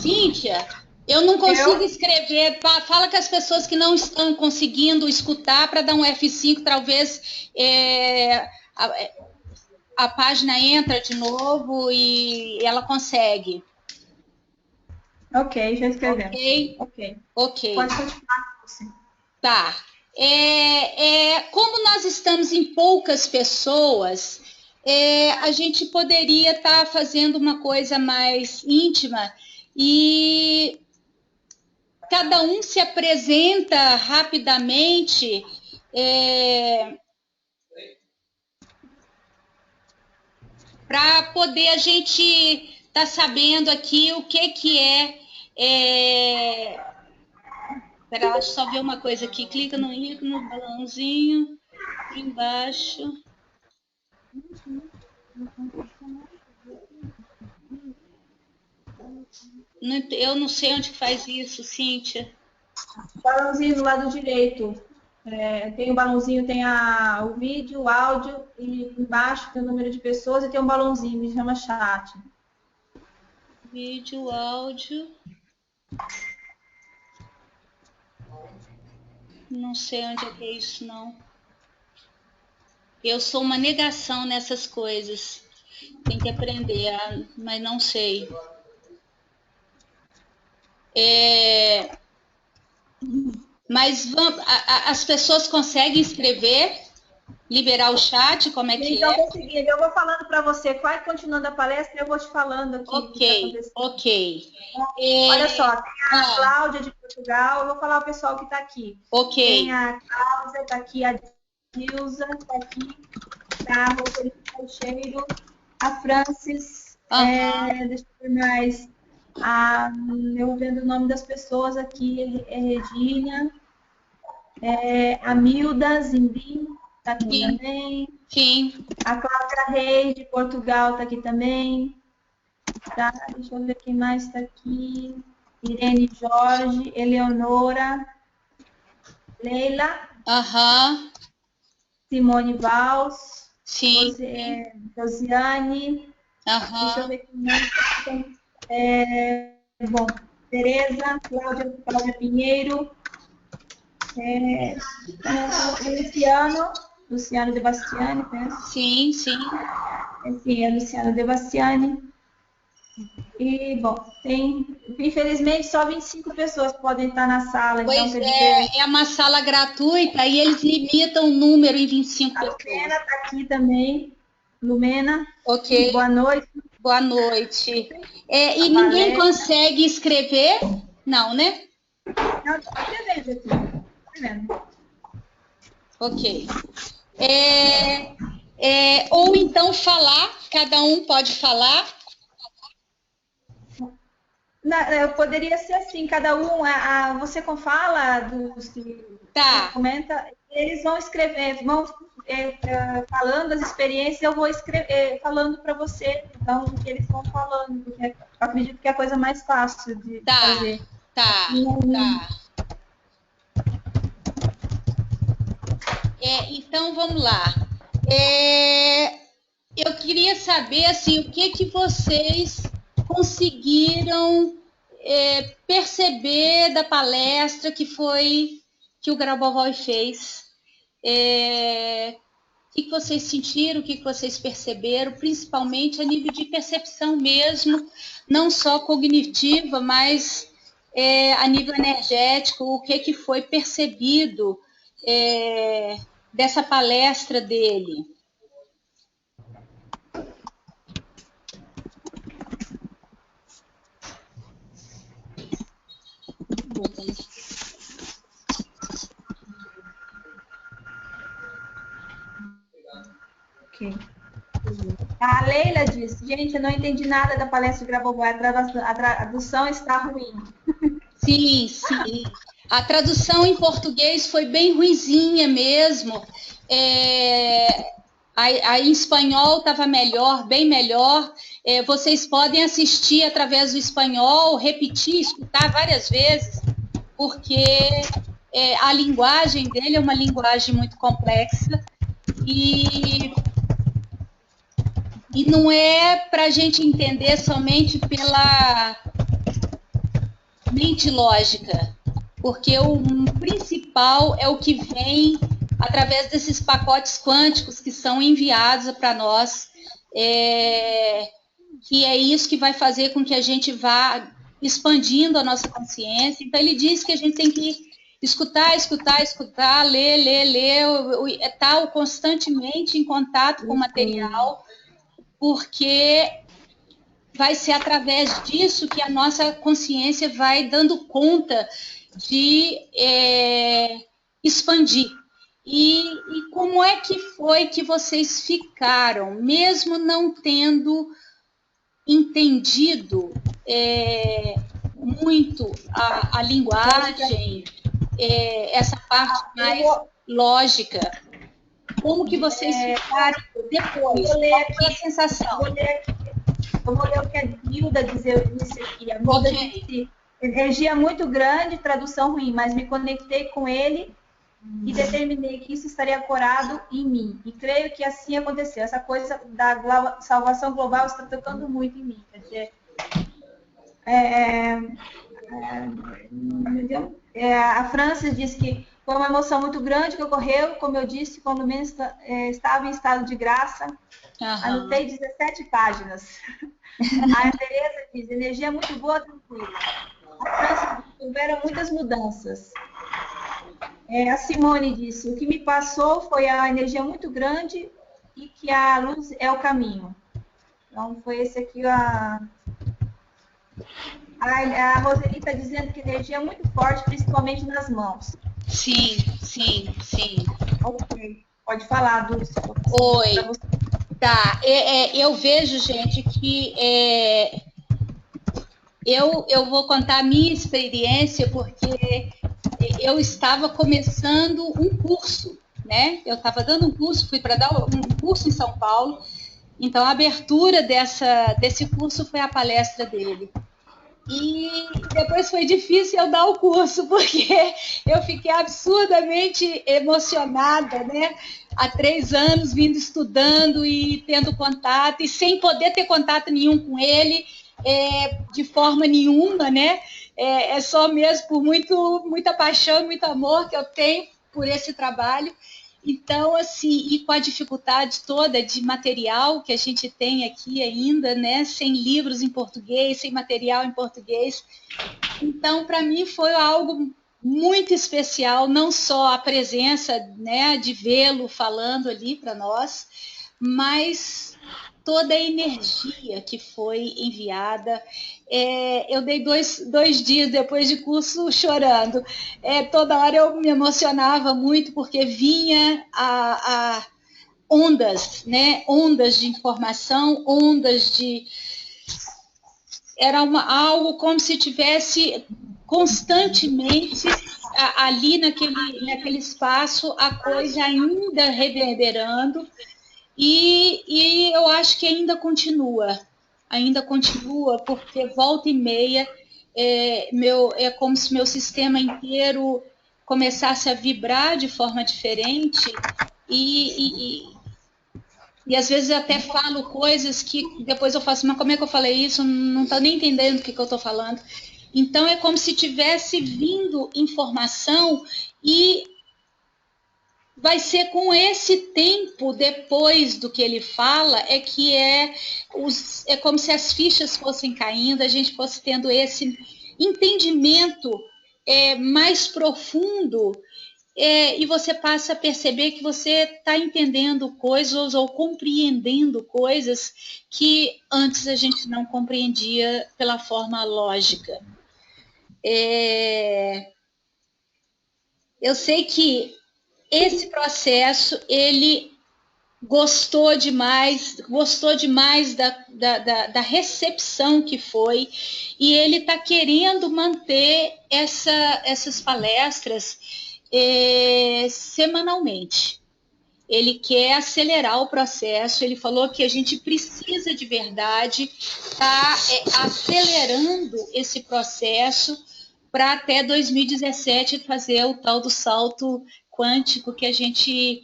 Cíntia, eu não consigo escrever. Fala com as pessoas que não estão conseguindo escutar para dar um F5, talvez a página entra de novo e ela consegue. Ok, já escrevemos. Ok. Pode continuar com você. Tá. Como nós estamos em poucas pessoas, a gente poderia estar fazendo uma coisa mais íntima e cada um se apresenta rapidamente para poder a gente estar sabendo aqui o que é. Espera, deixa eu só ver uma coisa aqui. Clica no ícone, no balãozinho, embaixo. Eu não sei onde faz isso, Cíntia. Balãozinho do lado direito. Tem o balãozinho, tem o vídeo, o áudio, e embaixo tem o número de pessoas e tem um balãozinho que chama chat. Vídeo, áudio. Não sei onde é isso, não. Eu sou uma negação nessas coisas. Tem que aprender, mas não sei. Mas as pessoas conseguem escrever, liberar o chat, como é que então, é? é o seguinte, eu vou falando para você, vai continuando a palestra e eu vou te falando aqui o que está acontecendo. Ok. Olha só, tem a Cláudia de Portugal, eu vou falar o pessoal que está aqui. Ok. Tem a Cláudia, está aqui a Dilza, está aqui, tá? A Rosalina Teixeiro, a Francis, deixa eu ver mais. Eu vou vendo o nome das pessoas aqui, Regina, a Milda Zindim, está aqui também. Sim. A Cláudia Reis, de Portugal, está aqui também. Tá, deixa eu ver quem mais está aqui. Irene Jorge, Eleonora, Leila, Simone Valls, Josiane, deixa eu ver quem mais tem. Bom, Tereza, Cláudia Pinheiro, Luciano De Bastiani, penso. Sim. Sim, é Luciano De Bastiani. E, bom, infelizmente, só 25 pessoas podem estar na sala. Pois então, é uma sala gratuita e eles limitam o número em 25 pessoas. A Lumena está aqui também. Lumena. Ok. Boa noite. Boa noite. E ninguém consegue escrever? Não, né? Não, estou escrevendo aqui. Escrevendo. Ok. Ou então falar, cada um pode falar. Não, poderia ser assim, cada um, você fala dos que comenta, eles vão escrever, vão falando as experiências, eu vou escrever, falando para você, então eles vão falando, porque eu acredito que é a coisa mais fácil de fazer. Tá. Então vamos lá. Eu queria saber assim, o que vocês conseguiram perceber da palestra que o Grabovoi fez. O que vocês sentiram, o que vocês perceberam, principalmente a nível de percepção mesmo, não só cognitiva, mas a nível energético, o que foi percebido dessa palestra dele? A Leila disse, gente, eu não entendi nada da palestra do Grabovoi, a tradução está ruim. Sim. A tradução em português foi bem ruinzinha mesmo. Em espanhol estava melhor, bem melhor. Vocês podem assistir através do espanhol, repetir, escutar várias vezes, porque a linguagem dele é uma linguagem muito complexa. E E não é para a gente entender somente pela mente lógica, porque o principal é o que vem através desses pacotes quânticos que são enviados para nós, que é isso que vai fazer com que a gente vá expandindo a nossa consciência. Então, ele diz que a gente tem que escutar, escutar, escutar, ler, ler, ler, estar constantemente em contato com o material, porque vai ser através disso que a nossa consciência vai dando conta de expandir. E como é que foi que vocês ficaram, mesmo não tendo entendido muito a linguagem, essa parte mais lógica? Como que vocês ficaram depois? Qual é a sensação? Eu vou ler o que a Hilda disse aqui. A Hilda disse: energia muito grande, tradução ruim, mas me conectei com ele e determinei que isso estaria ancorado em mim. E creio que assim aconteceu. Essa coisa da salvação global está tocando muito em mim. Quer dizer, a Francis disse que foi uma emoção muito grande que ocorreu, como eu disse, quando o menino estava em estado de graça. Anotei 17 páginas. A Tereza diz: energia muito boa, tranquila. A Francis diz: houveram muitas mudanças. A Simone disse: o que me passou foi a energia muito grande e que a luz é o caminho. Então, foi esse aqui a Roseli está dizendo que a energia é muito forte, principalmente nas mãos. Sim, sim, sim. Ok. Pode falar, Dulce. Oi. Tá. Eu vejo, gente, que eu vou contar a minha experiência, porque eu estava começando um curso, né? Eu estava dando um curso, fui para dar um curso em São Paulo, então a abertura desse curso foi a palestra dele. E depois foi difícil eu dar o curso, porque eu fiquei absurdamente emocionada, né? Há 3 anos vindo estudando e tendo contato, e sem poder ter contato nenhum com ele, de forma nenhuma, né? É só mesmo por muita paixão e muito amor que eu tenho por esse trabalho. Então, assim, e com a dificuldade toda de material que a gente tem aqui ainda, né? Sem livros em português, sem material em português. Então, para mim, foi algo muito especial, não só a presença, né, de vê-lo falando ali para nós, mas toda a energia que foi enviada. Eu dei dois dias depois de curso chorando. Toda hora eu me emocionava muito, porque vinha a ondas, né? Ondas de informação, ondas de... Era algo como se tivesse constantemente ali naquele espaço a coisa ainda reverberando. E eu acho que ainda continua, porque volta e meia é como se meu sistema inteiro começasse a vibrar de forma diferente e às vezes eu até falo coisas que depois eu faço, mas como é que eu falei isso? Não estou nem entendendo o que eu estou falando. Então é como se tivesse vindo informação e vai ser com esse tempo depois do que ele fala é como se as fichas fossem caindo, a gente fosse tendo esse entendimento mais profundo, e você passa a perceber que você está entendendo coisas ou compreendendo coisas que antes a gente não compreendia pela forma lógica. Eu sei que esse processo, ele gostou demais da recepção que foi, e ele está querendo manter essas palestras semanalmente. Ele quer acelerar o processo, ele falou que a gente precisa de verdade estar acelerando esse processo para até 2017 fazer o tal do salto quântico que a gente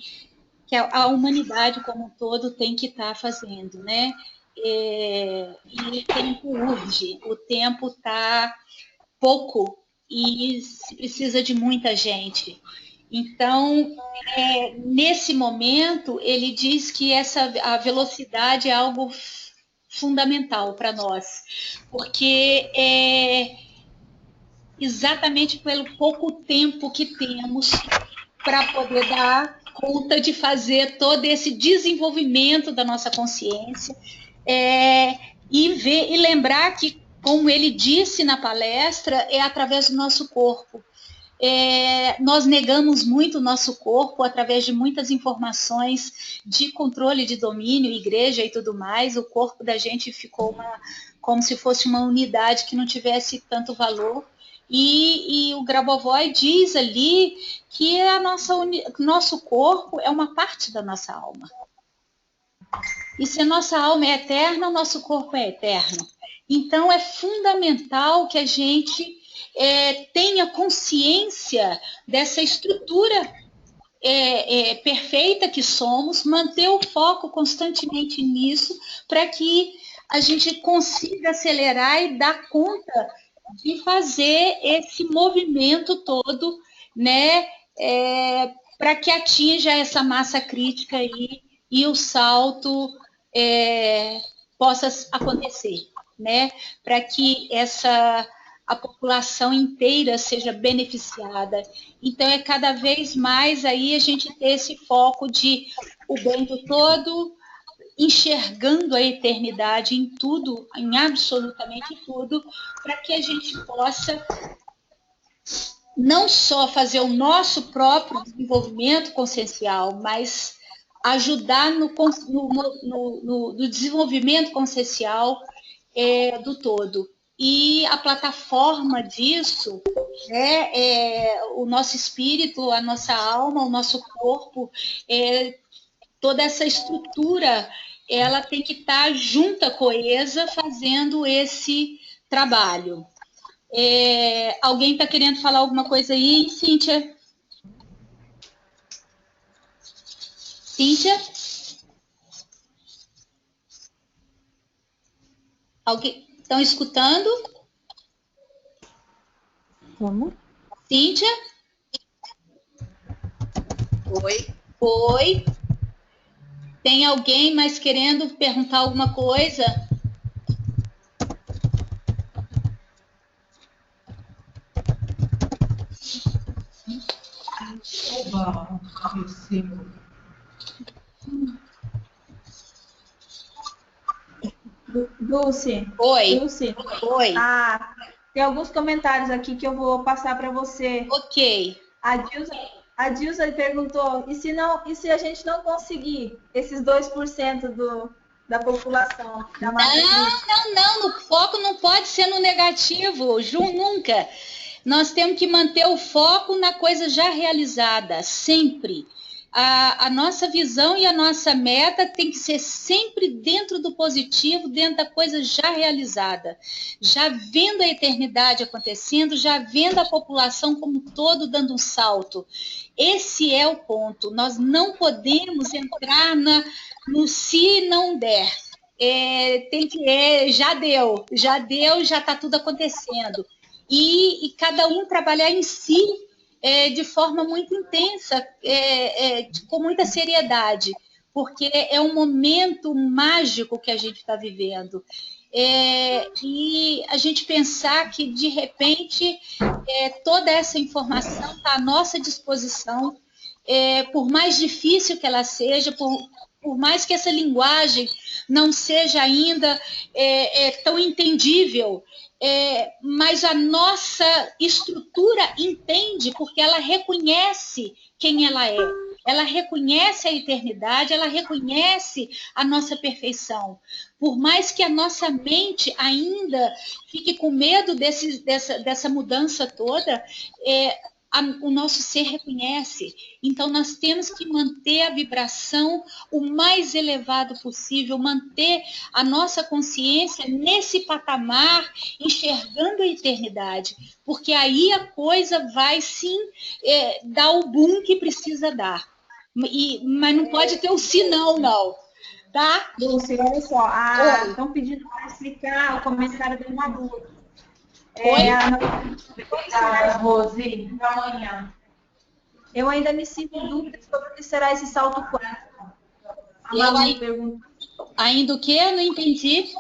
que a humanidade como um todo tem que estar fazendo, né? E o tempo urge, o tempo está pouco e se precisa de muita gente. Então, nesse momento, ele diz que a velocidade é algo fundamental para nós, porque exatamente pelo pouco tempo que temos para poder dar conta de fazer todo esse desenvolvimento da nossa consciência e lembrar que, como ele disse na palestra, é através do nosso corpo. Nós negamos muito o nosso corpo através de muitas informações de controle de domínio, igreja e tudo mais. O corpo da gente ficou como se fosse uma unidade que não tivesse tanto valor. O Grabovoi diz ali que nosso corpo é uma parte da nossa alma. E se a nossa alma é eterna, o nosso corpo é eterno. Então, é fundamental que a gente tenha consciência dessa estrutura perfeita que somos, manter o foco constantemente nisso, para que a gente consiga acelerar e dar conta de fazer esse movimento todo, né, para que atinja essa massa crítica aí e o salto possa acontecer, né, para que a população inteira seja beneficiada. Então, cada vez mais aí a gente ter esse foco de o bem do todo, enxergando a eternidade em tudo, em absolutamente tudo, para que a gente possa não só fazer o nosso próprio desenvolvimento consciencial, mas ajudar no desenvolvimento consciencial do todo. E a plataforma disso o nosso espírito, a nossa alma, o nosso corpo, toda essa estrutura, ela tem que estar junta, coesa, fazendo esse trabalho. Alguém está querendo falar alguma coisa aí, Cíntia? Cíntia? Alguém? Estão escutando? Como? Cíntia? Oi. Oi. Tem alguém mais querendo perguntar alguma coisa? Dulce. Oi. Dulce. Oi. Tem alguns comentários aqui que eu vou passar para você. Ok. A Dilsa perguntou, e se a gente não conseguir esses 2% da população? Não, o foco não pode ser no negativo, Ju, nunca. Nós temos que manter o foco na coisa já realizada, sempre. A nossa visão e a nossa meta tem que ser sempre dentro do positivo, dentro da coisa já realizada. Já vendo a eternidade acontecendo, já vendo a população como um todo dando um salto. Esse é o ponto. Nós não podemos entrar no se não der. Já deu, já está tudo acontecendo. E cada um trabalhar em si de forma muito intensa, com muita seriedade, porque é um momento mágico que a gente está vivendo. E a gente pensar que, de repente, toda essa informação está à nossa disposição, por mais difícil que ela seja, por mais que essa linguagem não seja ainda tão entendível, mas a nossa estrutura entende, porque ela reconhece quem ela é. Ela reconhece a eternidade, ela reconhece a nossa perfeição. Por mais que a nossa mente ainda fique com medo dessa mudança toda, o nosso ser reconhece. Então, nós temos que manter a vibração o mais elevado possível, manter a nossa consciência nesse patamar, enxergando a eternidade, porque aí a coisa vai sim dar o boom que precisa dar. Mas não pode ter o se não, tá? Lúcia, olha só, estão pedindo para explicar o comentário de uma dúvida. Oi? Rose, amanhã. Eu ainda me sinto em dúvida sobre o que será esse salto quântico. A Malu perguntou. Ainda o quê? Eu não entendi.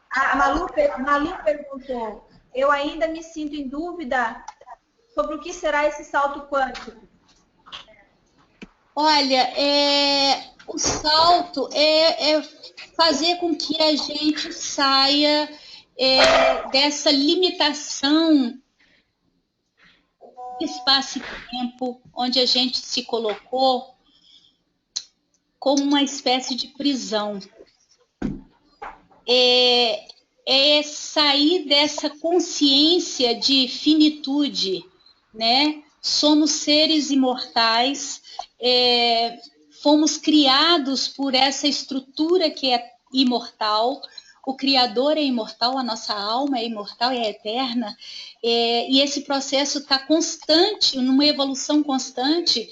A Malu perguntou. Eu ainda me sinto em dúvida sobre o que será esse salto quântico. Olha, o salto é fazer com que a gente saia dessa limitação de espaço e tempo onde a gente se colocou como uma espécie de prisão. É sair dessa consciência de finitude, né? Somos seres imortais, fomos criados por essa estrutura que é imortal. O Criador é imortal, a nossa alma é imortal e é eterna, e esse processo está constante, numa evolução constante,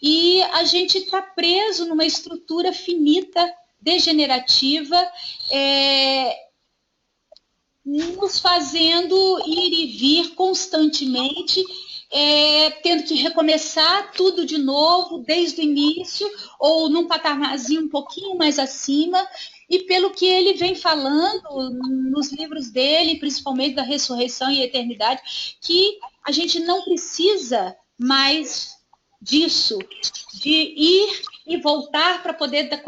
e a gente está preso numa estrutura finita, degenerativa, nos fazendo ir e vir constantemente, tendo que recomeçar tudo de novo, desde o início, ou num patamárzinho um pouquinho mais acima. E pelo que ele vem falando nos livros dele, principalmente da ressurreição e eternidade, que a gente não precisa mais disso, de ir e voltar para poder dar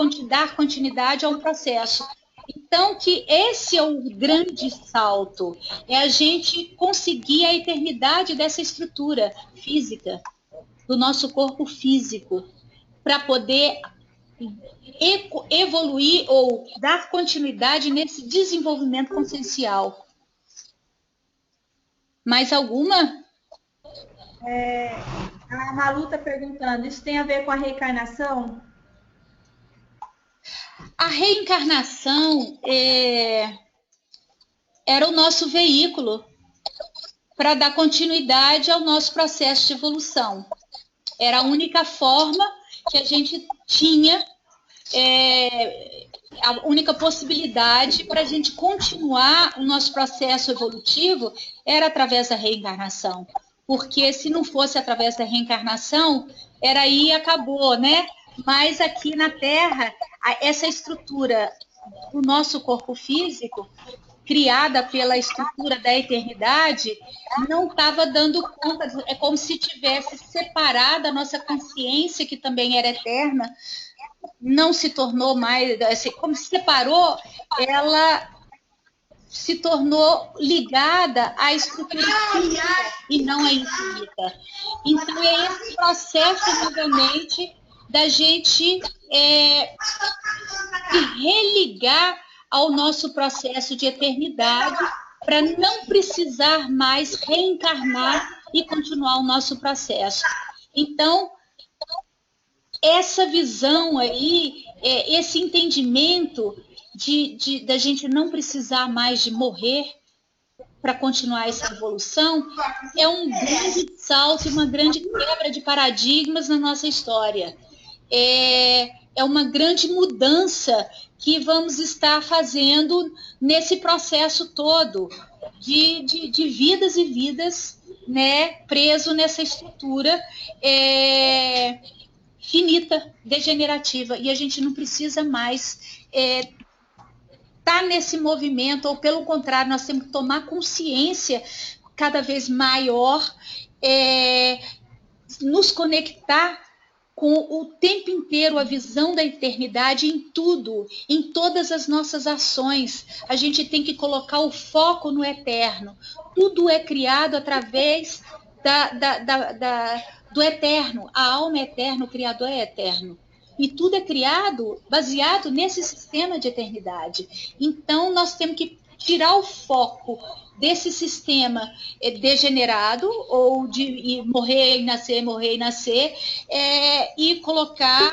continuidade a um processo. Então, que esse é o grande salto, é a gente conseguir a eternidade dessa estrutura física, do nosso corpo físico, para poder evoluir ou dar continuidade nesse desenvolvimento consciencial. Mais alguma? A Malu está perguntando, isso tem a ver com a reencarnação? A reencarnação era o nosso veículo para dar continuidade ao nosso processo de evolução. Era a única forma que a gente tinha, a única possibilidade para a gente continuar o nosso processo evolutivo era através da reencarnação. Porque se não fosse através da reencarnação, era aí e acabou, né? Mas aqui na Terra, essa estrutura do nosso corpo físico, criada pela estrutura da eternidade, não estava dando conta, é como se tivesse separado a nossa consciência, que também era eterna, não se tornou mais, assim, como se separou, ela se tornou ligada à estrutura finita e não à infinita. Então, é esse processo, novamente, da gente se religar ao nosso processo de eternidade para não precisar mais reencarnar e continuar o nosso processo. Então, essa visão aí, esse entendimento da gente não precisar mais de morrer para continuar essa evolução, é um grande salto, uma grande quebra de paradigmas na nossa história. É uma grande mudança que vamos estar fazendo nesse processo todo de vidas e vidas, né, preso nessa estrutura finita, degenerativa, e a gente não precisa mais estar nesse movimento, ou pelo contrário, nós temos que tomar consciência cada vez maior, nos conectar com o tempo inteiro a visão da eternidade em tudo, em todas as nossas ações. A gente tem que colocar o foco no eterno. Tudo é criado através do eterno. A alma é eterna, o Criador é eterno. E tudo é criado baseado nesse sistema de eternidade. Então, nós temos que tirar o foco desse sistema degenerado, ou de morrer e nascer, e colocar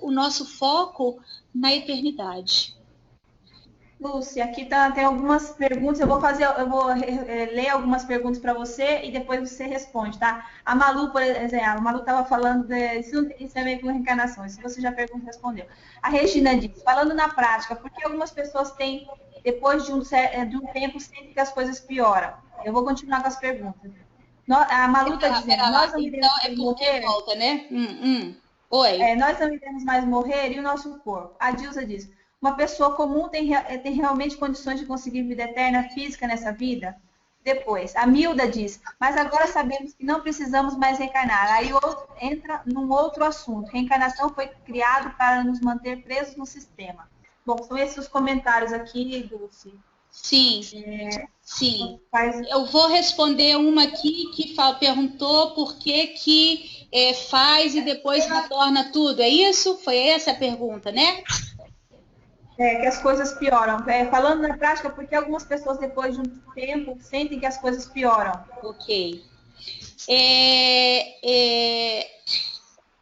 o nosso foco na eternidade. Lúcia, aqui tem algumas perguntas. Eu vou ler algumas perguntas para você e depois você responde, tá? A Malu, por exemplo, a Malu estava falando isso é meio com reencarnação. Isso você já perguntou, respondeu. A Regina diz, falando na prática, por que algumas pessoas têm, depois de um tempo, sentem que as coisas pioram? Eu vou continuar com as perguntas. A Malu está dizendo, nós não iremos mais morrer. Volta, né? Oi. Nós não iremos mais morrer e o nosso corpo. A Dilsa diz, uma pessoa comum tem realmente condições de conseguir vida eterna física nessa vida? Depois, a Milda diz, mas agora sabemos que não precisamos mais reencarnar. Aí entra num outro assunto. Reencarnação foi criado para nos manter presos no sistema. Bom, são esses os comentários aqui, Dulce. Sim, sim. Eu vou responder uma aqui que perguntou por que faz e depois retorna tudo. É isso? Foi essa a pergunta, né? Que as coisas pioram. Falando na prática, porque algumas pessoas, depois de um tempo, sentem que as coisas pioram. Ok.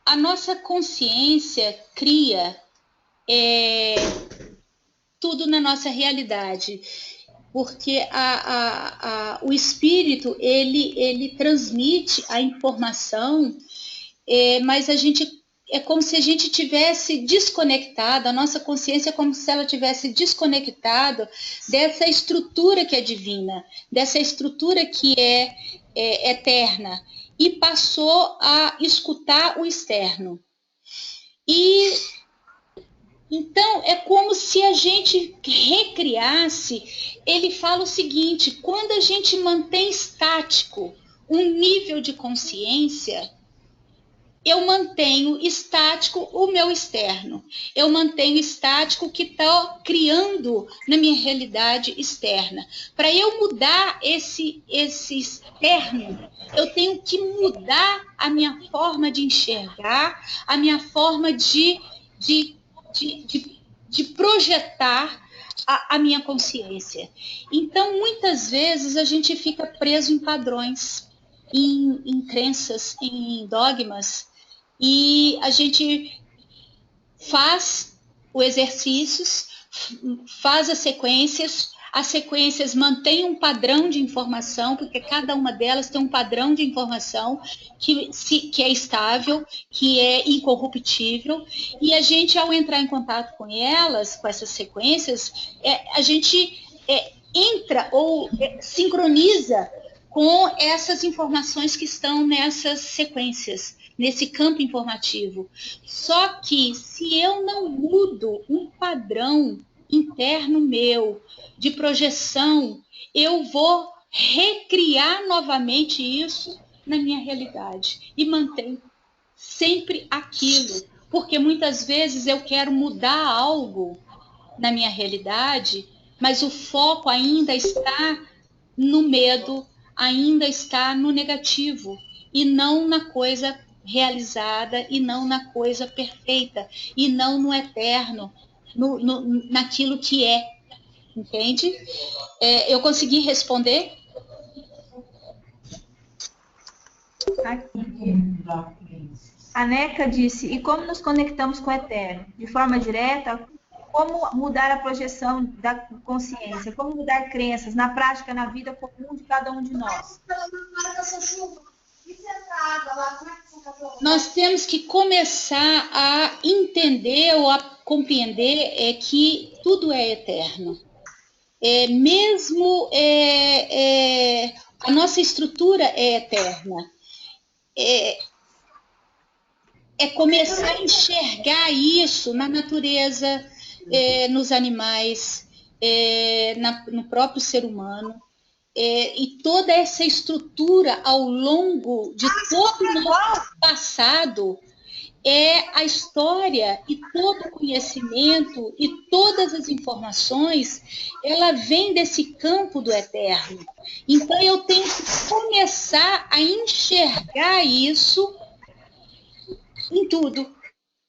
A nossa consciência cria tudo na nossa realidade, porque o espírito, ele transmite a informação, mas é como se a gente tivesse desconectado, a nossa consciência é como se ela tivesse desconectado dessa estrutura que é divina, dessa estrutura que é eterna, e passou a escutar o externo. Então, é como se a gente recriasse. Ele fala o seguinte, quando a gente mantém estático um nível de consciência, eu mantenho estático o meu externo. Eu mantenho estático o que está criando na minha realidade externa. Para eu mudar esse externo, eu tenho que mudar a minha forma de enxergar, a minha forma de projetar a minha consciência. Então, muitas vezes, a gente fica preso em padrões, em crenças, em dogmas, e a gente faz os exercícios, faz as sequências mantêm um padrão de informação, porque cada uma delas tem um padrão de informação que é estável, que é incorruptível, e a gente, ao entrar em contato com elas, com essas sequências, a gente entra ou sincroniza com essas informações que estão nessas sequências, nesse campo informativo. Só que se eu não mudo um padrão interno meu de projeção, eu vou recriar novamente isso na minha realidade e manter sempre aquilo, porque muitas vezes eu quero mudar algo na minha realidade, mas o foco ainda está no medo, ainda está no negativo e não na coisa realizada, e não na coisa perfeita, e não no eterno, naquilo que é, entende? Eu consegui responder? Aqui. A Neca disse, e como nos conectamos com o eterno? De forma direta, como mudar a projeção da consciência? Como mudar crenças na prática, na vida comum de cada um de nós? Nós temos que começar a entender ou a compreender que tudo é eterno. Mesmo a nossa estrutura é eterna. Começar a enxergar isso na natureza, nos animais, no próprio ser humano. E toda essa estrutura ao longo de todo o nosso passado é a história, e todo o conhecimento e todas as informações, ela vem desse campo do eterno. Então eu tenho que começar a enxergar isso em tudo,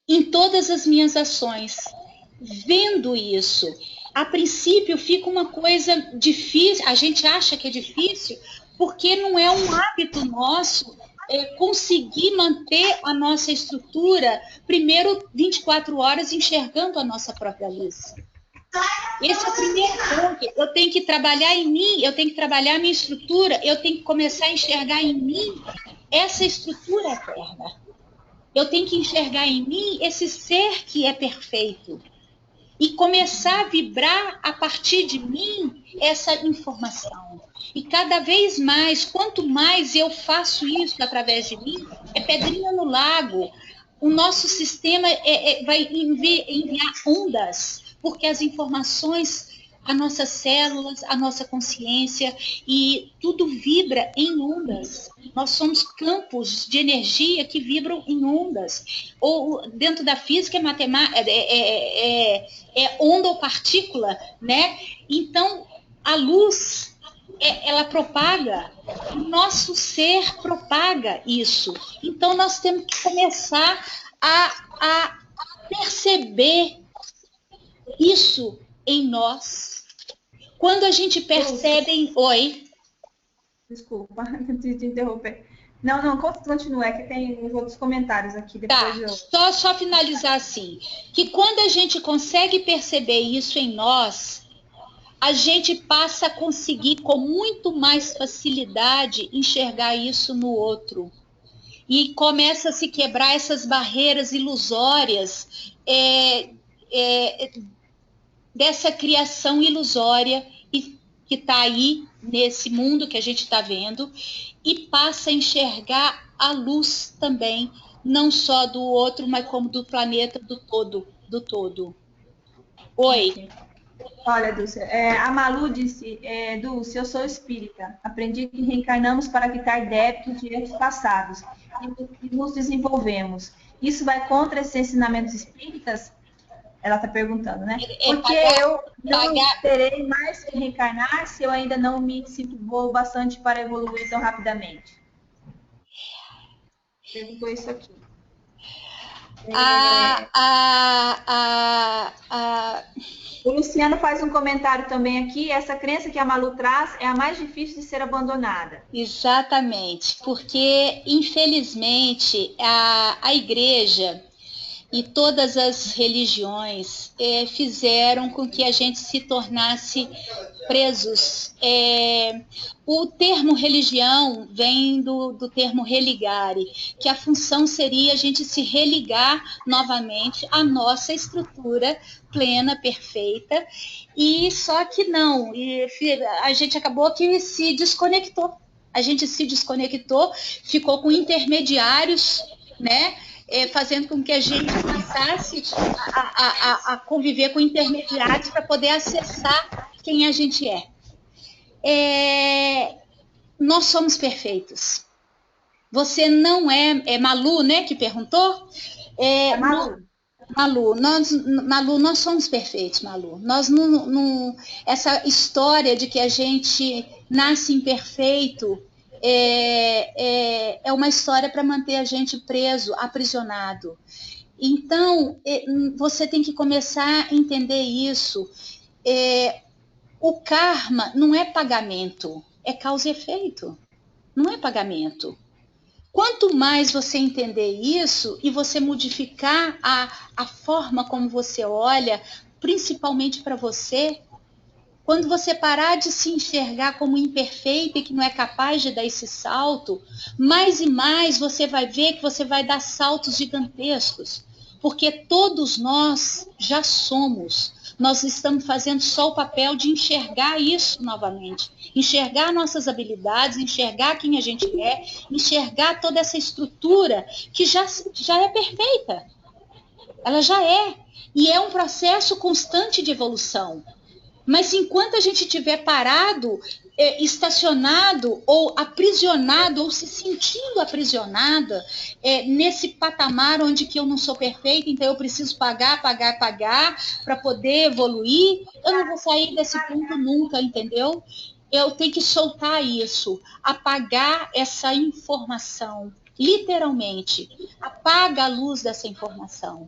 em todas as minhas ações, vendo isso. A princípio fica uma coisa difícil, a gente acha que é difícil, porque não é um hábito nosso conseguir manter a nossa estrutura, primeiro 24 horas enxergando a nossa própria luz. Esse é o primeiro ponto. Eu tenho que trabalhar em mim, eu tenho que trabalhar a minha estrutura, eu tenho que começar a enxergar em mim essa estrutura eterna. Eu tenho que enxergar em mim esse ser que é perfeito. E começar a vibrar a partir de mim essa informação. E cada vez mais, quanto mais eu faço isso através de mim, é pedrinha no lago. O nosso sistema vai enviar ondas, porque as informações, as nossas células, a nossa consciência, e tudo vibra em ondas. Nós somos campos de energia que vibram em ondas. Ou dentro da física é matemática, onda ou partícula, né? Então, a luz, ela propaga, o nosso ser propaga isso. Então, nós temos que começar a perceber isso em nós. Quando a gente percebe... Oi? Desculpa, te interromper. Não, continua, é que tem os outros comentários aqui. Depois só finalizar assim, que quando a gente consegue perceber isso em nós, a gente passa a conseguir com muito mais facilidade enxergar isso no outro. E começa a se quebrar essas barreiras ilusórias dessa criação ilusória que está aí nesse mundo que a gente está vendo, e passa a enxergar a luz também, não só do outro, mas como do planeta, do todo. Oi. Olha, Dulce, a Malu disse, Dulce, eu sou espírita, aprendi que reencarnamos para quitar débitos de erros passados e nos desenvolvemos. Isso vai contra esses ensinamentos espíritas? Ela está perguntando, né? Porque eu não terei mais que reencarnar se eu ainda não me sinto boa bastante para evoluir tão rapidamente. Perguntou isso aqui. O Luciano faz um comentário também aqui. Essa crença que a Malu traz é a mais difícil de ser abandonada. Exatamente, porque infelizmente a igreja e todas as religiões fizeram com que a gente se tornasse presos. O termo religião vem do termo religare, que a função seria a gente se religar novamente à nossa estrutura plena, perfeita, e só que não, e a gente acabou que se desconectou. A gente se desconectou, ficou com intermediários, né? Fazendo com que a gente passasse a conviver com intermediários para poder acessar quem a gente é. Nós somos perfeitos. Você não é Malu, né, que perguntou? Malu, nós somos perfeitos, Malu. Nós não, essa história de que a gente nasce imperfeito é uma história para manter a gente preso, aprisionado. Então, você tem que começar a entender isso. O karma não é pagamento, é causa e efeito. Não é pagamento. Quanto mais você entender isso e você modificar a forma como você olha, principalmente para você, quando você parar de se enxergar como imperfeita e que não é capaz de dar esse salto, mais e mais você vai ver que você vai dar saltos gigantescos, porque todos nós já somos. Nós estamos fazendo só o papel de enxergar isso novamente, enxergar nossas habilidades, enxergar quem a gente é, enxergar toda essa estrutura que já é perfeita. Ela já é. E é um processo constante de evolução. Mas enquanto a gente estiver parado, estacionado ou aprisionado ou se sentindo aprisionada nesse patamar onde que eu não sou perfeita, então eu preciso pagar para poder evoluir, eu não vou sair desse ponto nunca, entendeu? Eu tenho que soltar isso, apagar essa informação, literalmente, apaga a luz dessa informação.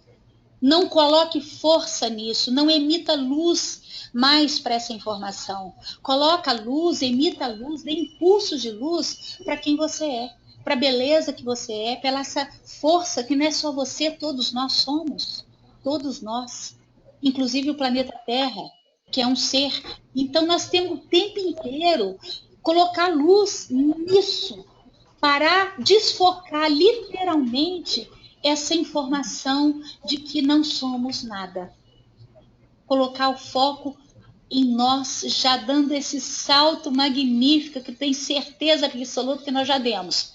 Não coloque força nisso, não emita luz mais para essa informação. Coloca luz, emita luz, dê impulsos de luz para quem você é, para a beleza que você é, pela essa força que não é só você, todos nós somos. Todos nós. Inclusive o planeta Terra. que é um ser. Então, nós temos o tempo inteiro colocar luz nisso, para desfocar literalmente essa informação de que não somos nada. Colocar o foco em nós, já dando esse salto magnífico que tem certeza absoluta que nós já demos.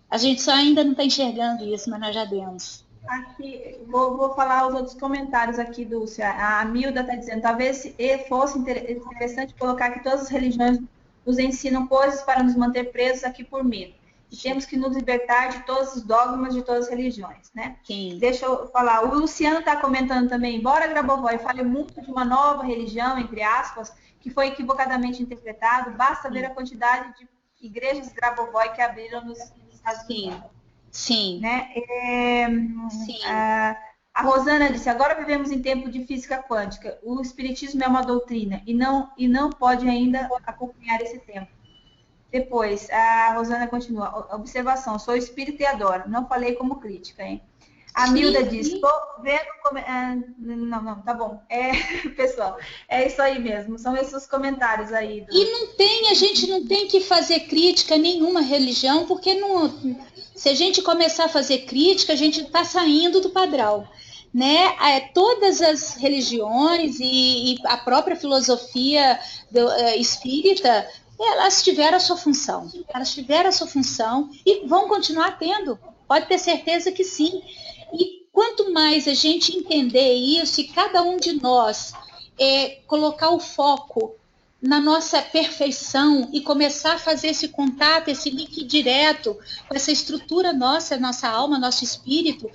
A gente só ainda não está enxergando isso, mas nós já demos. Aqui, vou falar os outros comentários aqui, Dulce. A Milda está dizendo, talvez fosse interessante colocar que todas as religiões nos ensinam coisas para nos manter presos aqui por medo. E temos que nos libertar de todos os dogmas de todas as religiões, né? Sim. Deixa eu falar. O Luciano está comentando também, embora Grabovoi fale muito de uma nova religião, entre aspas, que foi equivocadamente interpretado, basta ver a quantidade de igrejas Grabovoi que abriram nos Estados Unidos. Sim. Né? Sim. A Rosana disse, agora vivemos em tempo de física quântica. O espiritismo é uma doutrina e não pode ainda acompanhar esse tempo. Depois, a Rosana continua. Observação, sou espírita e adoro. Não falei como crítica, hein? A Milda diz, estou vendo... Não, tá bom. Pessoal, é isso aí mesmo. São esses comentários aí. E a gente não tem que fazer crítica a nenhuma religião, porque se a gente começar a fazer crítica, a gente está saindo do padrão. Né? Todas as religiões e a própria filosofia espírita, elas tiveram a sua função. Elas tiveram a sua função e vão continuar tendo. Pode ter certeza que sim. E quanto mais a gente entender isso e cada um de nós colocar o foco na nossa perfeição e começar a fazer esse contato, esse link direto com essa estrutura nossa alma, nosso espírito,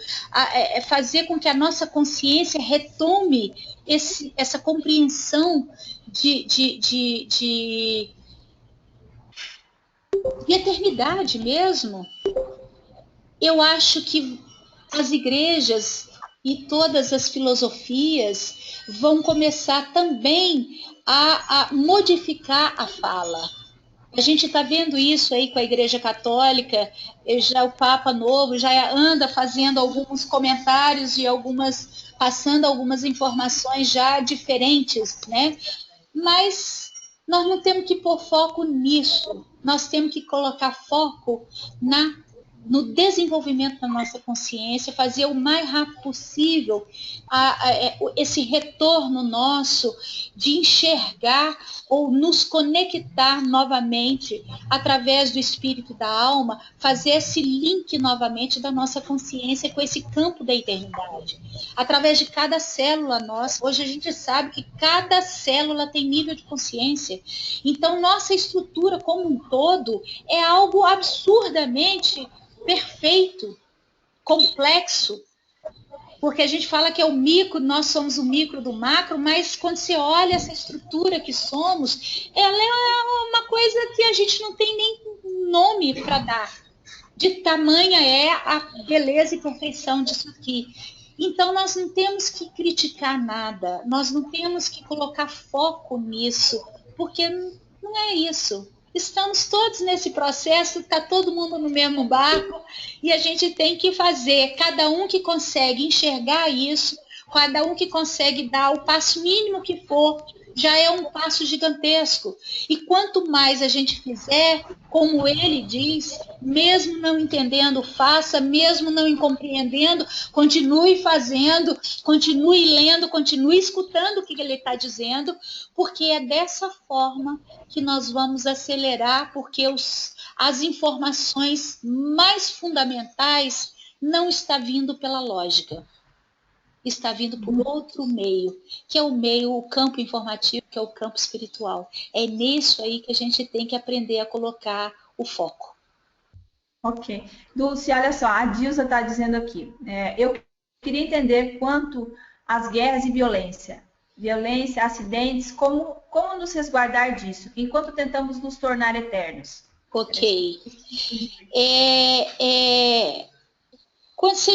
fazer com que a nossa consciência retome essa compreensão de eternidade mesmo. Eu acho que as igrejas e todas as filosofias vão começar também a modificar a fala. A gente está vendo isso aí com a Igreja Católica, já o Papa Novo já anda fazendo alguns comentários e passando algumas informações já diferentes, né? Mas nós não temos que pôr foco nisso, nós temos que colocar foco no desenvolvimento da nossa consciência, fazer o mais rápido possível esse retorno nosso de enxergar ou nos conectar novamente através do espírito e da alma, fazer esse link novamente da nossa consciência com esse campo da eternidade. Através de cada célula nossa, hoje a gente sabe que cada célula tem nível de consciência. Então, nossa estrutura como um todo é algo absurdamente perfeito, complexo, porque a gente fala que é o micro, nós somos o micro do macro, mas quando você olha essa estrutura que somos, ela é uma coisa que a gente não tem nem nome para dar. De tamanha é a beleza e perfeição disso aqui. Então, nós não temos que criticar nada, nós não temos que colocar foco nisso, porque não é isso. Estamos todos nesse processo, está todo mundo no mesmo barco e a gente tem que fazer, cada um que consegue enxergar isso, cada um que consegue dar o passo mínimo que for, já é um passo gigantesco. E quanto mais a gente fizer, como ele diz, mesmo não entendendo, faça, mesmo não compreendendo, continue fazendo, continue lendo, continue escutando o que ele está dizendo, porque é dessa forma que nós vamos acelerar, porque as informações mais fundamentais não estão vindo pela lógica. Está vindo por outro meio, que é o campo informativo, que é o campo espiritual. É nisso aí que a gente tem que aprender a colocar o foco. Ok. Dulce, olha só, a Dilza está dizendo aqui, eu queria entender quanto às guerras e violência, acidentes, como nos resguardar disso, enquanto tentamos nos tornar eternos. Ok. Quando você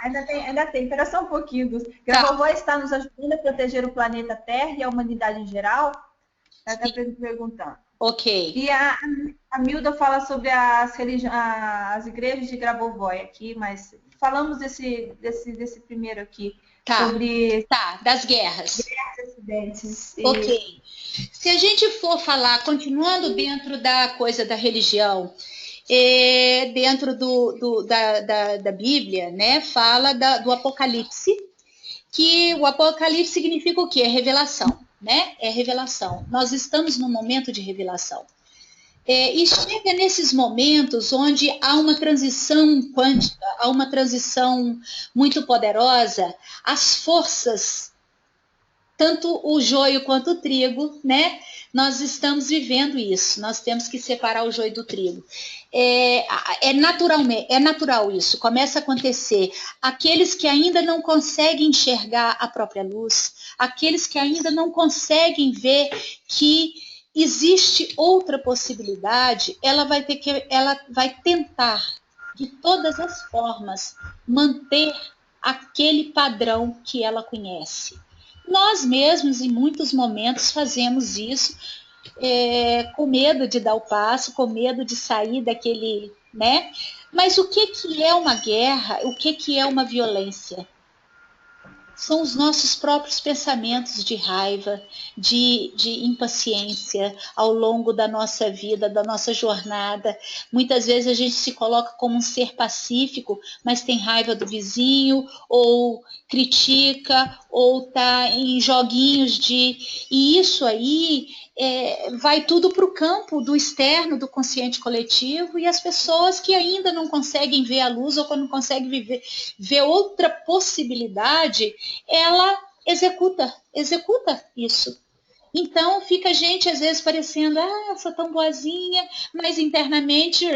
ainda tem, espera só um pouquinho. Grabovoi está nos ajudando a proteger o planeta Terra e a humanidade em geral? Ela está perguntando. Ok. E a Milda fala sobre as igrejas de Grabovoi aqui, mas falamos desse primeiro aqui. sobre das guerras. Acidentes. Ok. Se a gente for falar, continuando dentro da coisa da religião, dentro da Bíblia, né, fala do Apocalipse, que o Apocalipse significa o quê? É revelação, né? É revelação. Nós estamos num momento de revelação. E chega nesses momentos onde há uma transição quântica, há uma transição muito poderosa, as forças, tanto o joio quanto o trigo, né? Nós estamos vivendo isso, nós temos que separar o joio do trigo. É natural isso, começa a acontecer. Aqueles que ainda não conseguem enxergar a própria luz, aqueles que ainda não conseguem ver que existe outra possibilidade, ela vai tentar, de todas as formas, manter aquele padrão que ela conhece. Nós mesmos, em muitos momentos, fazemos isso com medo de dar o passo, com medo de sair daquele, né? Mas o que é uma guerra? O que é uma violência? São os nossos próprios pensamentos de raiva, de impaciência ao longo da nossa vida, da nossa jornada. Muitas vezes a gente se coloca como um ser pacífico, mas tem raiva do vizinho, ou critica, ou está em joguinhos de... E isso aí vai tudo para o campo do externo, do consciente coletivo, e as pessoas que ainda não conseguem ver a luz, ou não conseguem ver outra possibilidade, ela executa isso. Então fica a gente às vezes parecendo, sou tão boazinha, mas internamente,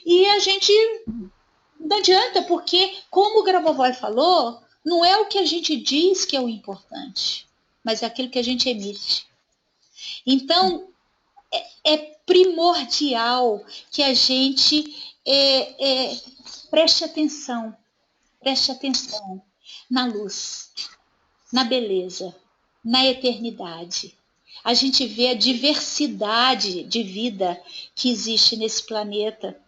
e a gente não adianta, porque como o Grabovoi falou, não é o que a gente diz que é o importante, mas é aquilo que a gente emite. Então é primordial que a gente preste atenção na luz, na beleza, na eternidade. A gente vê a diversidade de vida que existe nesse planeta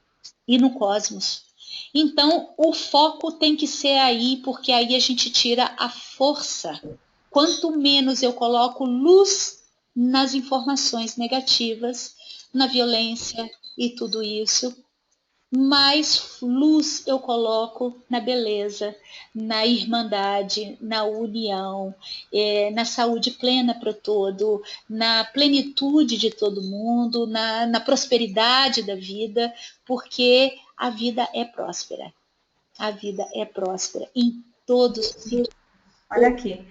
e no cosmos. Então, o foco tem que ser aí, porque aí a gente tira a força. Quanto menos eu coloco luz nas informações negativas, na violência e tudo isso, mais luz eu coloco na beleza, na irmandade, na união, na saúde plena para o todo, na plenitude de todo mundo, na prosperidade da vida, porque a vida é próspera. A vida é próspera em todos os sentidos. Olha aqui,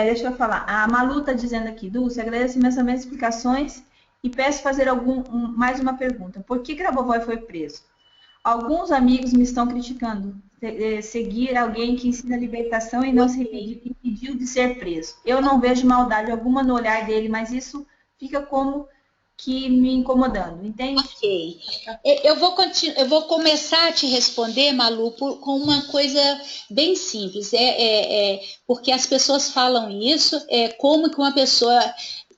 deixa eu falar. A Malu está dizendo aqui, Dulce, agradeço imensamente as explicações e peço fazer mais uma pergunta. Por que Grabovoi foi preso? Alguns amigos me estão criticando seguir alguém que ensina libertação e não se impediu de ser preso. Eu não vejo maldade alguma no olhar dele, mas isso fica como que me incomodando, entende? Ok. Eu vou começar a te responder, Malu, com uma coisa bem simples. Porque as pessoas falam isso, como que uma pessoa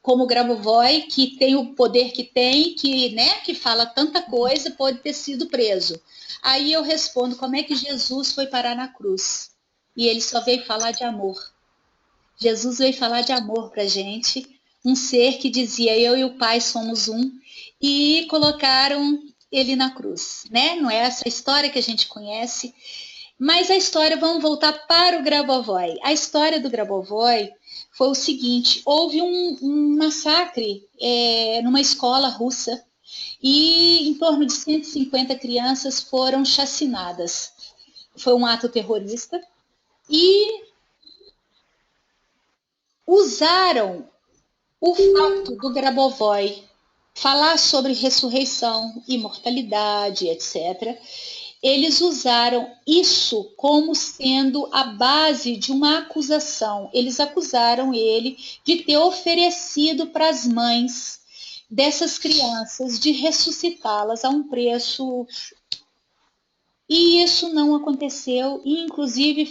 como Grabovoi, que tem o poder que tem, que fala tanta coisa, pode ter sido preso. Aí eu respondo, como é que Jesus foi parar na cruz? E ele só veio falar de amor. Jesus veio falar de amor pra gente, um ser que dizia, eu e o Pai somos um, e colocaram ele na cruz, né? Não é essa história que a gente conhece, mas a história, vamos voltar para o Grabovoi. A história do Grabovoi foi o seguinte, houve um massacre numa escola russa e em torno de 150 crianças foram chacinadas. Foi um ato terrorista e usaram o fato do Grabovoi falar sobre ressurreição, imortalidade, etc. Eles usaram isso como sendo a base de uma acusação. Eles acusaram ele de ter oferecido para as mães dessas crianças de ressuscitá-las a um preço E isso não aconteceu, e inclusive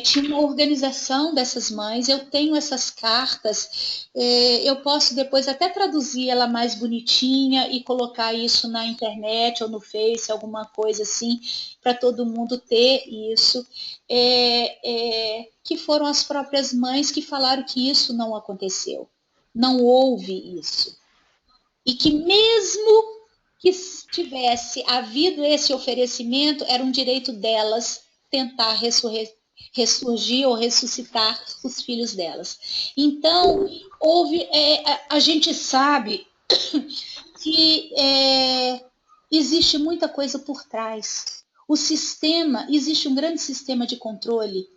tinha uma organização dessas mães, eu tenho essas cartas, eu posso depois até traduzir ela mais bonitinha e colocar isso na internet ou no Face, alguma coisa assim, para todo mundo ter isso, que foram as próprias mães que falaram que isso não aconteceu, não houve isso. E que mesmo que tivesse havido esse oferecimento, era um direito delas tentar ressurgir ou ressuscitar os filhos delas. Então, a gente sabe que existe muita coisa por trás. O sistema, existe um grande sistema de controle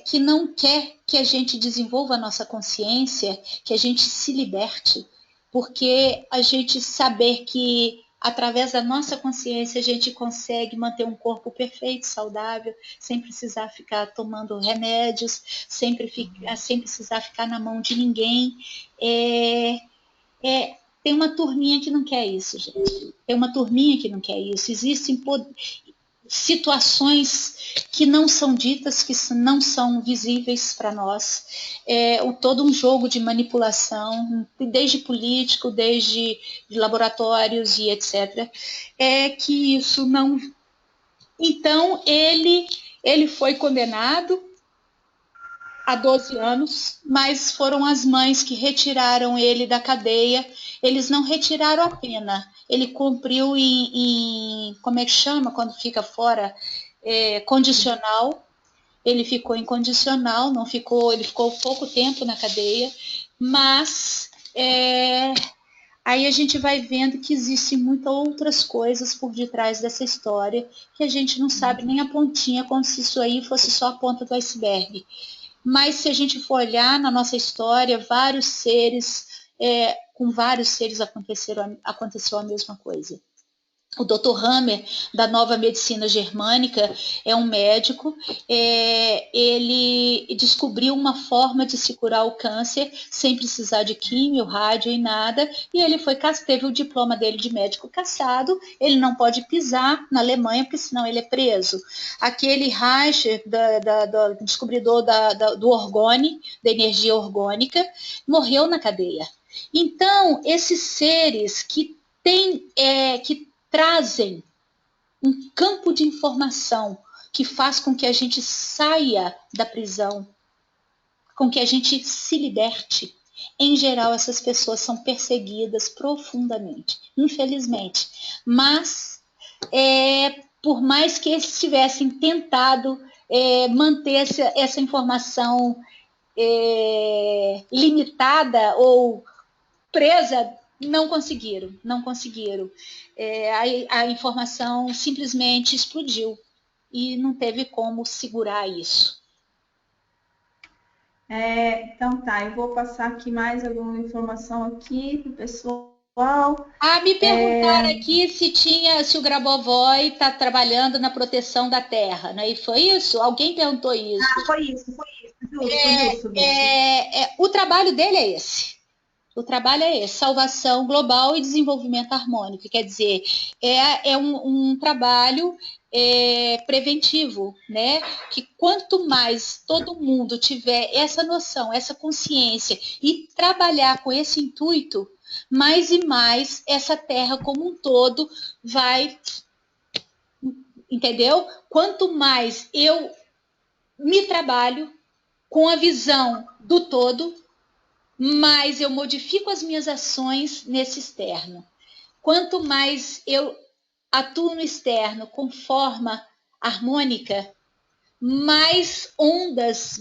que não quer que a gente desenvolva a nossa consciência, que a gente se liberte, porque a gente saber que através da nossa consciência a gente consegue manter um corpo perfeito, saudável, sem precisar ficar tomando remédios, sem precisar ficar na mão de ninguém. Tem uma turminha que não quer isso, gente. Tem uma turminha que não quer isso. Existem situações que não são ditas, que não são visíveis para nós, todo um jogo de manipulação, desde político, desde laboratórios e etc. Que isso não... Então, ele foi condenado a 12 anos, mas foram as mães que retiraram ele da cadeia. Eles não retiraram a pena, ele cumpriu como é que chama quando fica fora? Condicional. Ele ficou em condicional, não ficou, ele ficou pouco tempo na cadeia, mas aí a gente vai vendo que existem muitas outras coisas por detrás dessa história que a gente não sabe nem a pontinha, como se isso aí fosse só a ponta do iceberg. Mas se a gente for olhar na nossa história, com vários seres aconteceu a mesma coisa. O Dr. Hammer, da Nova Medicina Germânica, é um médico, ele descobriu uma forma de se curar o câncer sem precisar de químio, rádio e nada, e ele teve o diploma dele de médico cassado, ele não pode pisar na Alemanha, porque senão ele é preso. Aquele Reich, descobridor do orgone, da energia orgânica, morreu na cadeia. Então, esses seres que trazem um campo de informação que faz com que a gente saia da prisão, com que a gente se liberte. Em geral, essas pessoas são perseguidas profundamente, infelizmente. Mas, por mais que eles tivessem tentado manter essa informação limitada ou presa, não conseguiram. A informação simplesmente explodiu e não teve como segurar isso. Então tá, eu vou passar aqui mais alguma informação aqui pro pessoal. Me perguntaram aqui se o Grabovoi está trabalhando na proteção da terra, né? E foi isso? Alguém perguntou isso. Foi isso. Justo. O trabalho dele é esse. O trabalho é esse, salvação global e desenvolvimento harmônico. Quer dizer, é um trabalho preventivo, né? Que quanto mais todo mundo tiver essa noção, essa consciência e trabalhar com esse intuito, mais e mais essa terra como um todo vai, entendeu? Quanto mais eu me trabalho com a visão do todo, mais eu modifico as minhas ações nesse externo. Quanto mais eu atuo no externo com forma harmônica, mais ondas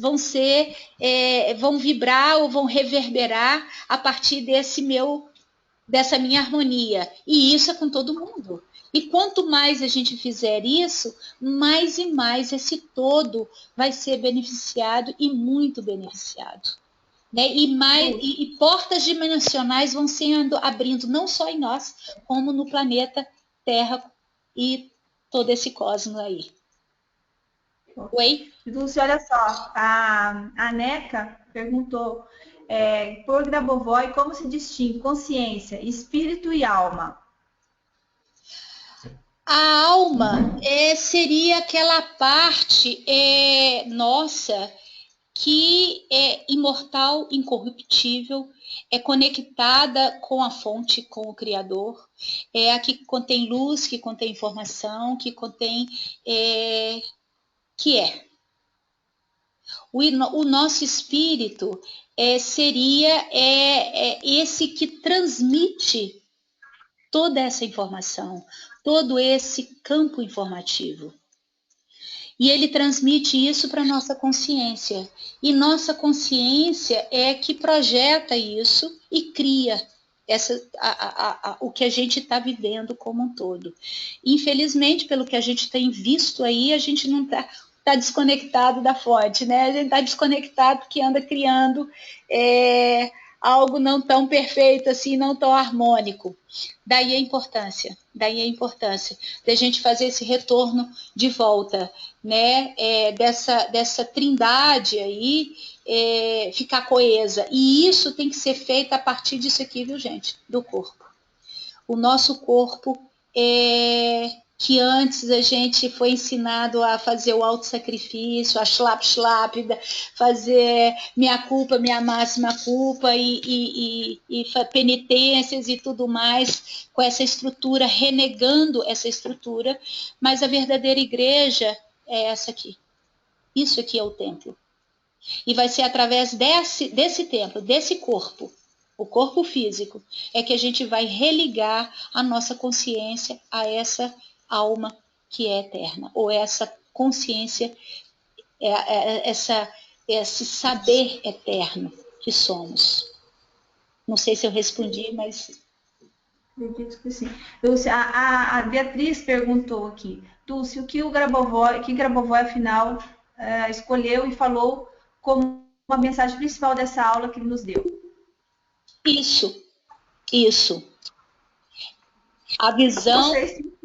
vão vibrar ou vão reverberar a partir dessa minha harmonia. E isso é com todo mundo. E quanto mais a gente fizer isso, mais e mais esse todo vai ser beneficiado e muito beneficiado. Né? E portas dimensionais vão sendo abrindo não só em nós, como no planeta Terra e todo esse cosmos aí. Oi? Dulce, olha só, a Neca perguntou, por Grabovoi, como se distingue consciência, espírito e alma? A alma seria aquela parte nossa que é imortal, incorruptível, é conectada com a fonte, com o Criador, é a que contém luz, que contém informação, que contém que é. O nosso espírito seria esse que transmite toda essa informação, todo esse campo informativo. E ele transmite isso para a nossa consciência. E nossa consciência é que projeta isso e cria o que a gente está vivendo como um todo. Infelizmente, pelo que a gente tem visto aí, a gente não está desconectado da fonte, né? A gente está desconectado porque anda criando algo não tão perfeito assim, não tão harmônico. Daí a importância da gente fazer esse retorno de volta, né? Dessa trindade aí ficar coesa. E isso tem que ser feito a partir disso aqui, viu, gente? Do corpo. O nosso corpo que antes a gente foi ensinado a fazer o autossacrifício, a schlap, fazer minha culpa, minha máxima culpa e penitências e tudo mais, com essa estrutura, renegando essa estrutura, mas a verdadeira igreja é essa aqui. Isso aqui é o templo. E vai ser através desse templo, desse corpo, o corpo físico, é que a gente vai religar a nossa consciência a essa alma que é eterna, ou essa consciência, esse saber eterno que somos. Não sei se eu respondi, mas... Acredito que sim. Dulce, a Beatriz perguntou aqui, Dulce, o que o Grabovoi, afinal, escolheu e falou como a mensagem principal dessa aula que ele nos deu? Isso. A visão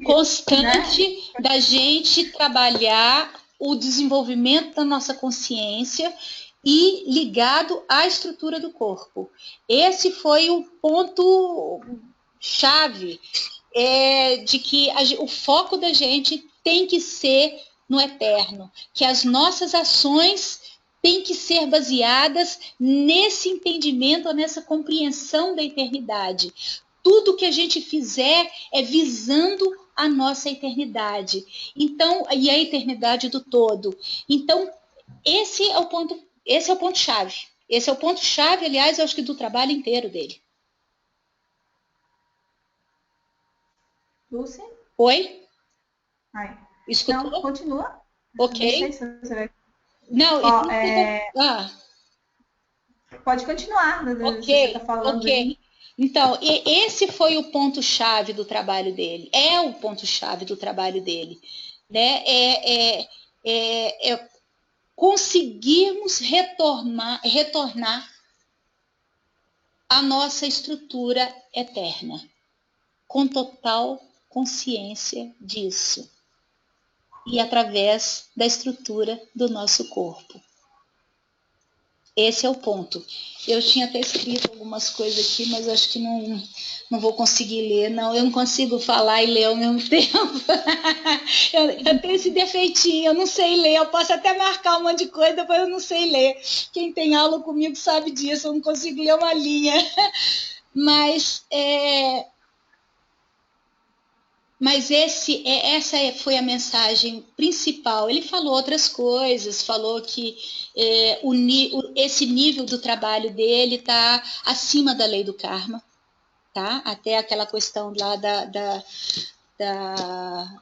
constante, né, da gente trabalhar o desenvolvimento da nossa consciência e ligado à estrutura do corpo. Esse foi o ponto chave de que o foco da gente tem que ser no eterno, que as nossas ações têm que ser baseadas nesse entendimento, nessa compreensão da eternidade. Tudo que a gente fizer é visando a nossa eternidade. Então, e a eternidade do todo. Então, esse é o ponto chave. Esse é o ponto chave, aliás, eu acho que do trabalho inteiro dele. Dulce? Oi? Ai. Escutou? Não, continua. Ok. Não sei se você vai... Não, pode continuar. Ok, você está falando ok. aí. Então, esse foi o ponto-chave do trabalho dele. É o ponto-chave do trabalho dele. Né? Conseguirmos retornar à nossa estrutura eterna, com total consciência disso. E através da estrutura do nosso corpo. Esse é o ponto. Eu tinha até escrito algumas coisas aqui, mas acho que não vou conseguir ler. Não, eu não consigo falar e ler ao mesmo tempo. eu tenho esse defeitinho, eu não sei ler. Eu posso até marcar um monte de coisa, depois eu não sei ler. Quem tem aula comigo sabe disso, eu não consigo ler uma linha. Mas essa foi a mensagem principal. Ele falou outras coisas, falou que esse nível do trabalho dele está acima da lei do karma, tá? Até aquela questão lá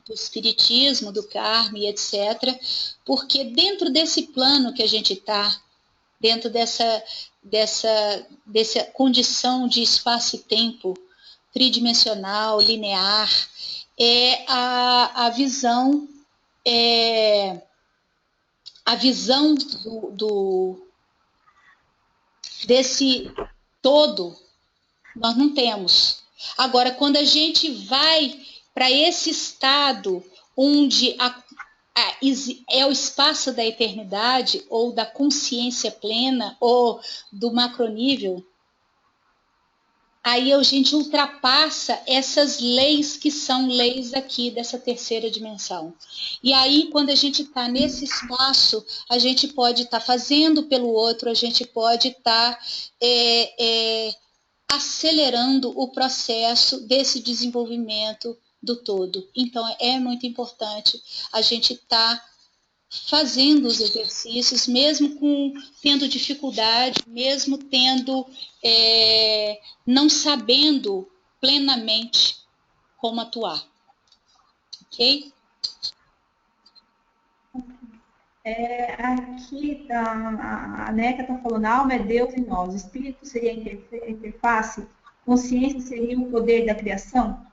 do espiritismo, do karma e etc. Porque dentro desse plano que a gente está, dentro dessa condição de espaço e tempo tridimensional, linear, é a visão desse todo, nós não temos. Agora, quando a gente vai para esse estado onde é o espaço da eternidade, ou da consciência plena, ou do macronível, aí a gente ultrapassa essas leis que são leis aqui dessa terceira dimensão. E aí, quando a gente está nesse espaço, a gente pode estar fazendo pelo outro, a gente pode estar acelerando o processo desse desenvolvimento do todo. Então, é muito importante a gente estar fazendo os exercícios, mesmo tendo dificuldade, mesmo não sabendo plenamente como atuar. Ok? Aqui a Neca está falando, a alma é Deus em nós, o espírito seria a interface, consciência seria o poder da criação?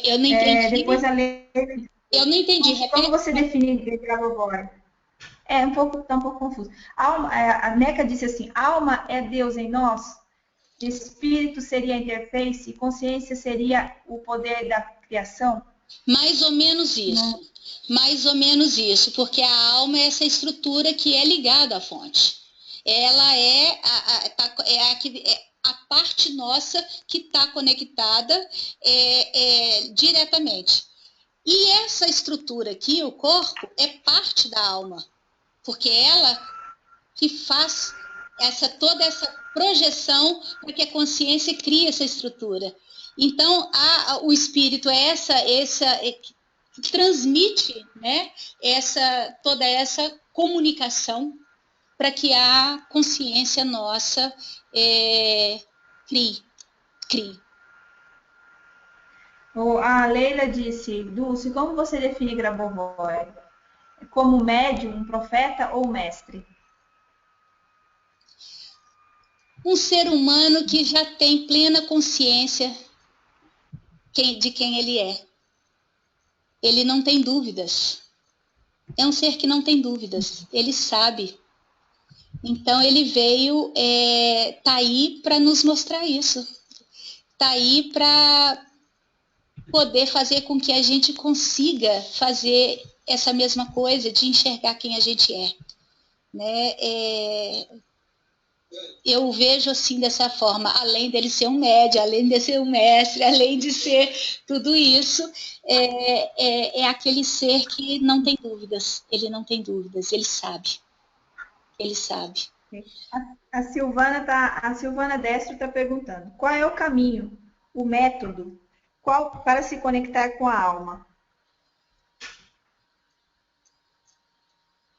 Eu não entendi. Depois a Leila... Eu não entendi. Como você define Grabovoi? Está um pouco confuso. A Neca disse assim, alma é Deus em nós, espírito seria a interface, consciência seria o poder da criação? Mais ou menos isso. Não. Mais ou menos isso, porque a alma é essa estrutura que é ligada à fonte. Ela é a parte nossa que está conectada diretamente. E essa estrutura aqui, o corpo, é parte da alma, porque ela que faz toda essa projeção para que a consciência crie essa estrutura. Então, o espírito é que transmite, né, toda essa comunicação para que a consciência nossa crie. A Leila disse, Dulce, como você define Grabovoi? Como médium, um profeta ou mestre? Um ser humano que já tem plena consciência de quem ele é. Ele não tem dúvidas. É um ser que não tem dúvidas. Ele sabe. Então, ele veio, tá aí para nos mostrar isso. Tá aí para poder fazer com que a gente consiga fazer essa mesma coisa de enxergar quem a gente é. Né? Eu vejo assim dessa forma, além dele ser um médium, além de ser um mestre, além de ser tudo isso, é aquele ser que não tem dúvidas, ele não tem dúvidas, ele sabe. Ele sabe. A Silvana Destro está perguntando, qual é o caminho, o método, para se conectar com a alma?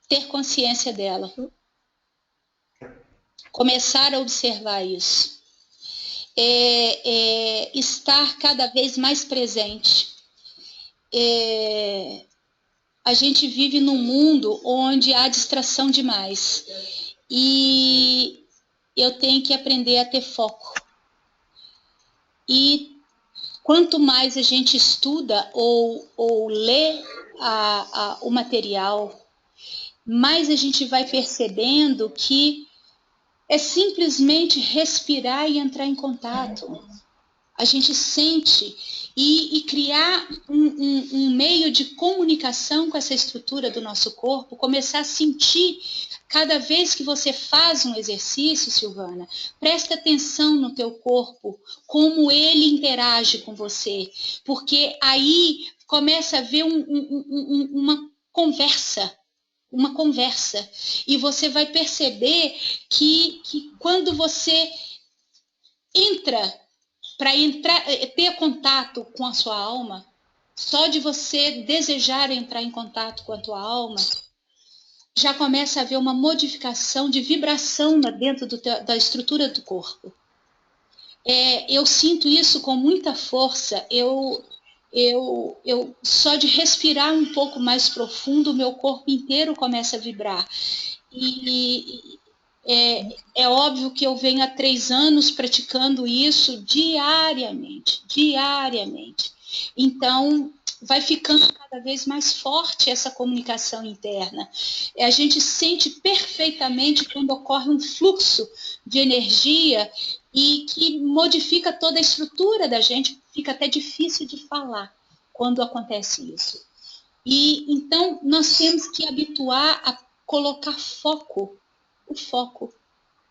Ter consciência dela. Começar a observar isso. Estar cada vez mais presente. A gente vive num mundo onde há distração demais. E eu tenho que aprender a ter foco. E quanto mais a gente estuda ou lê o material, mais a gente vai percebendo que é simplesmente respirar e entrar em contato. A gente sente e criar um meio de comunicação com essa estrutura do nosso corpo, começar a sentir cada vez que você faz um exercício, Silvana, presta atenção no teu corpo, como ele interage com você, porque aí começa a haver uma conversa, e você vai perceber que quando você ter contato com a sua alma, só de você desejar entrar em contato com a tua alma, já começa a haver uma modificação de vibração dentro da estrutura do corpo. Eu sinto isso com muita força. Eu só de respirar um pouco mais profundo, o meu corpo inteiro começa a vibrar. E é óbvio que eu venho há 3 anos praticando isso diariamente. Então, vai ficando cada vez mais forte essa comunicação interna. A gente sente perfeitamente quando ocorre um fluxo de energia e que modifica toda a estrutura da gente, fica até difícil de falar quando acontece isso. E então nós temos que habituar a colocar foco, o foco.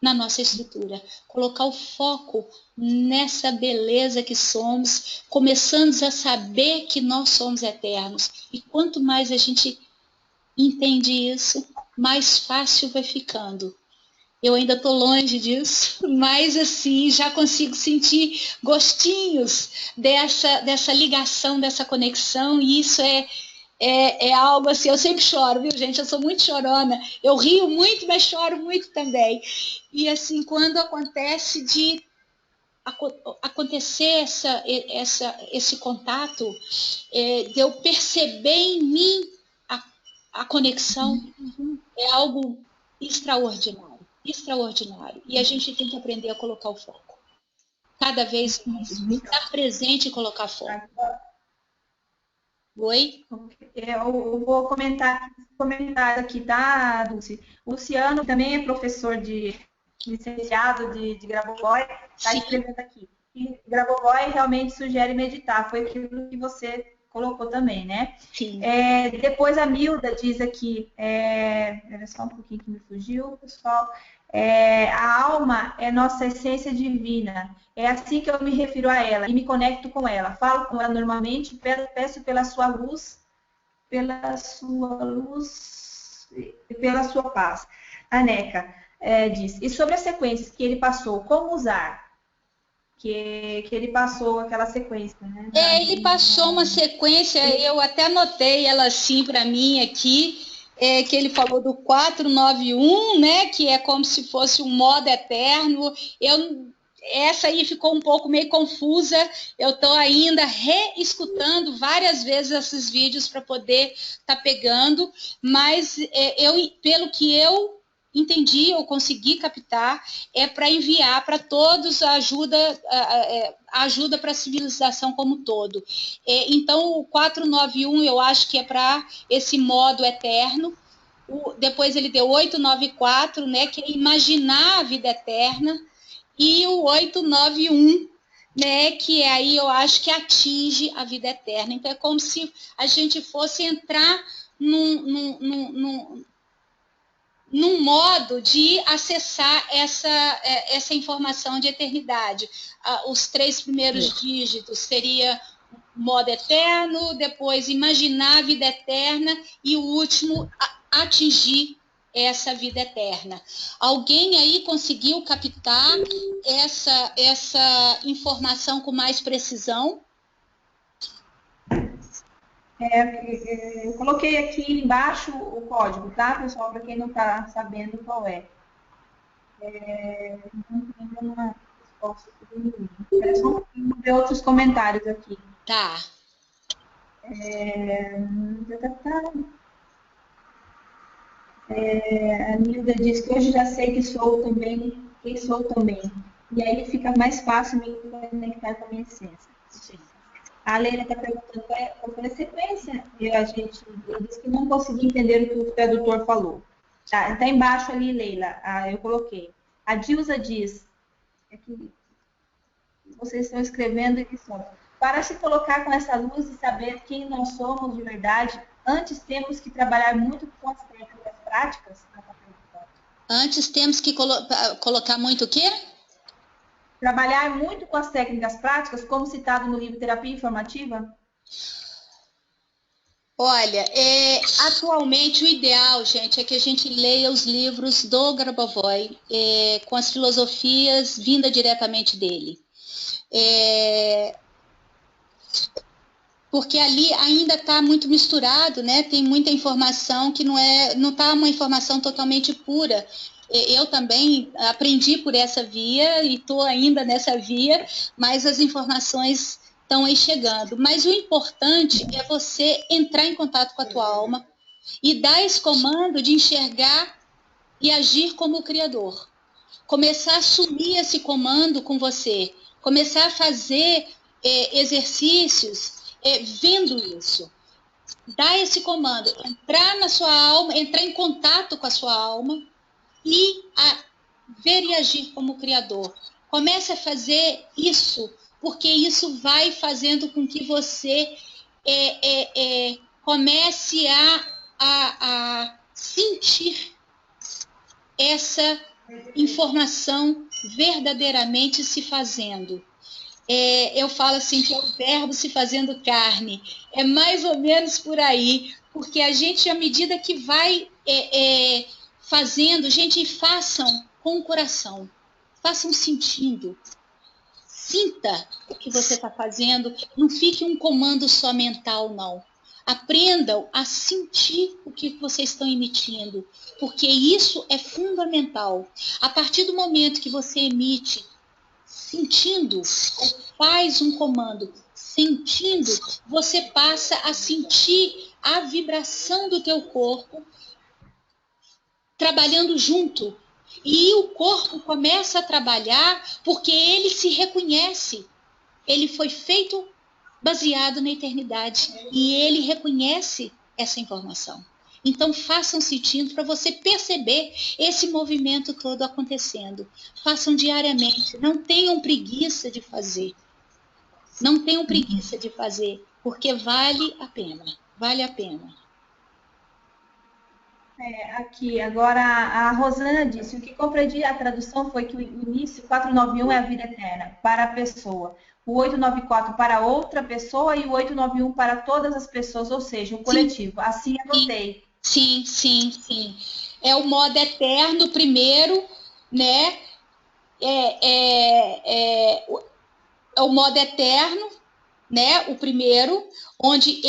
na nossa estrutura, colocar o foco nessa beleza que somos, começando a saber que nós somos eternos. E quanto mais a gente entende isso, mais fácil vai ficando. Eu ainda estou longe disso, mas assim, já consigo sentir gostinhos dessa ligação, dessa conexão, e isso é algo assim, eu sempre choro, viu, gente? Eu sou muito chorona, eu rio muito, mas choro muito também. E assim, quando acontece de acontecer esse contato, de eu perceber em mim a conexão, é algo extraordinário, extraordinário. E a gente tem que aprender a colocar o foco. Cada vez mais. Estar presente e colocar foco. Oi? Eu vou comentar aqui, tá, Dulce? O Luciano também é professor de licenciado de Grabovoi, está escrevendo aqui. E Grabovoi realmente sugere meditar, foi aquilo que você colocou também, né? Sim. Depois a Milda diz aqui, era só um pouquinho que me fugiu, pessoal. A alma é nossa essência divina. É assim que eu me refiro a ela e me conecto com ela. Falo com ela normalmente, peço pela sua luz e pela sua paz. A Neca diz, e sobre as sequências que ele passou, como usar? Que ele passou aquela sequência, né? Ele passou uma sequência, eu até anotei ela assim para mim aqui, que ele falou do 491, né? Que é como se fosse um modo eterno. Essa aí ficou um pouco meio confusa. Eu estou ainda reescutando várias vezes esses vídeos para poder estar pegando, mas pelo que eu entendi, eu consegui captar, é para enviar para todos a ajuda para a civilização como um todo. Então, o 491 eu acho que é para esse modo eterno. Depois ele deu 894, né, que é imaginar a vida eterna, e o 891, né, que aí eu acho que atinge a vida eterna. Então, é como se a gente fosse entrar num modo de acessar essa informação de eternidade. Os 3 primeiros dígitos seria modo eterno, depois imaginar a vida eterna e o último, atingir essa vida eterna. Alguém aí conseguiu captar essa informação com mais precisão? Eu coloquei aqui embaixo o código, tá, pessoal? Para quem não está sabendo qual é. Não tem uma resposta para ninguém. Vamos ver outros comentários aqui. Tá. A Nilda diz que hoje já sei que sou também, quem sou também. E aí fica mais fácil me conectar com a minha essência. Sim. A Leila está perguntando qual foi a sequência. Eu disse que não consegui entender o que o tradutor falou. Tá embaixo ali, Leila. Eu coloquei. A Dilza diz, que vocês estão escrevendo e são. Para se colocar com essa luz e saber quem nós somos de verdade, antes temos que trabalhar muito com as técnicas práticas. Antes temos que colocar muito o quê? Trabalhar muito com as técnicas práticas, como citado no livro Terapia Informativa? Olha, atualmente o ideal, gente, é que a gente leia os livros do Grabovoi, com as filosofias vindas diretamente dele. Porque ali ainda está muito misturado, né? Tem muita informação que não está uma informação totalmente pura. Eu também aprendi por essa via e estou ainda nessa via, mas as informações estão aí chegando. Mas o importante é você entrar em contato com a tua alma e dar esse comando de enxergar e agir como o Criador. Começar a assumir esse comando com você, começar a fazer exercícios vendo isso. Dar esse comando, entrar na sua alma, entrar em contato com a sua alma e ver e agir como Criador. Comece a fazer isso, porque isso vai fazendo com que você comece a sentir informação verdadeiramente se fazendo. Eu falo assim que é o verbo se fazendo carne. É mais ou menos por aí, porque a gente, à medida que vai fazendo, gente, façam com o coração, façam sentindo. Sinta o que você está fazendo, não fique um comando só mental, não. Aprendam a sentir o que vocês estão emitindo, porque isso é fundamental. A partir do momento que você emite sentindo, ou faz um comando sentindo, você passa a sentir a vibração do teu corpo trabalhando junto. E o corpo começa a trabalhar porque ele se reconhece. Ele foi feito baseado na eternidade e ele reconhece essa informação. Então façam sentindo para você perceber esse movimento todo acontecendo. Façam diariamente, não tenham preguiça de fazer. Não tenham preguiça de fazer, porque vale a pena. Vale a pena. Aqui, agora a Rosana disse, o que compreendi a tradução foi que o início 491 é a vida eterna para a pessoa, o 894 para outra pessoa e o 891 para todas as pessoas, ou seja, o coletivo. Sim. Assim anotei. Sim, sim, sim. É o modo eterno primeiro, né? É o modo eterno, né? O primeiro, onde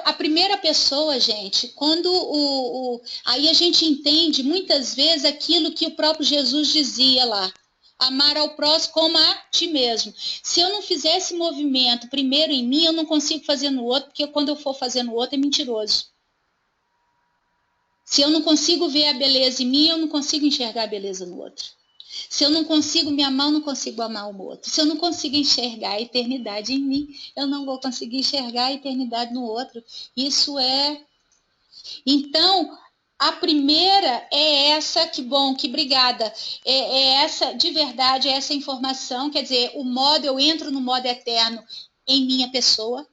a primeira pessoa, gente, quando aí a gente entende muitas vezes aquilo que o próprio Jesus dizia lá, amar ao próximo como a ti mesmo. Se eu não fizer esse movimento primeiro em mim, eu não consigo fazer no outro, porque quando eu for fazer no outro é mentiroso. Se eu não consigo ver a beleza em mim, eu não consigo enxergar a beleza no outro. Se eu não consigo me amar, eu não consigo amar o outro. Se eu não consigo enxergar a eternidade em mim, eu não vou conseguir enxergar a eternidade no outro. Isso é... Então, a primeira é essa, que bom, que obrigada. É essa, de verdade, é essa informação, quer dizer, eu entro no modo eterno em minha pessoa,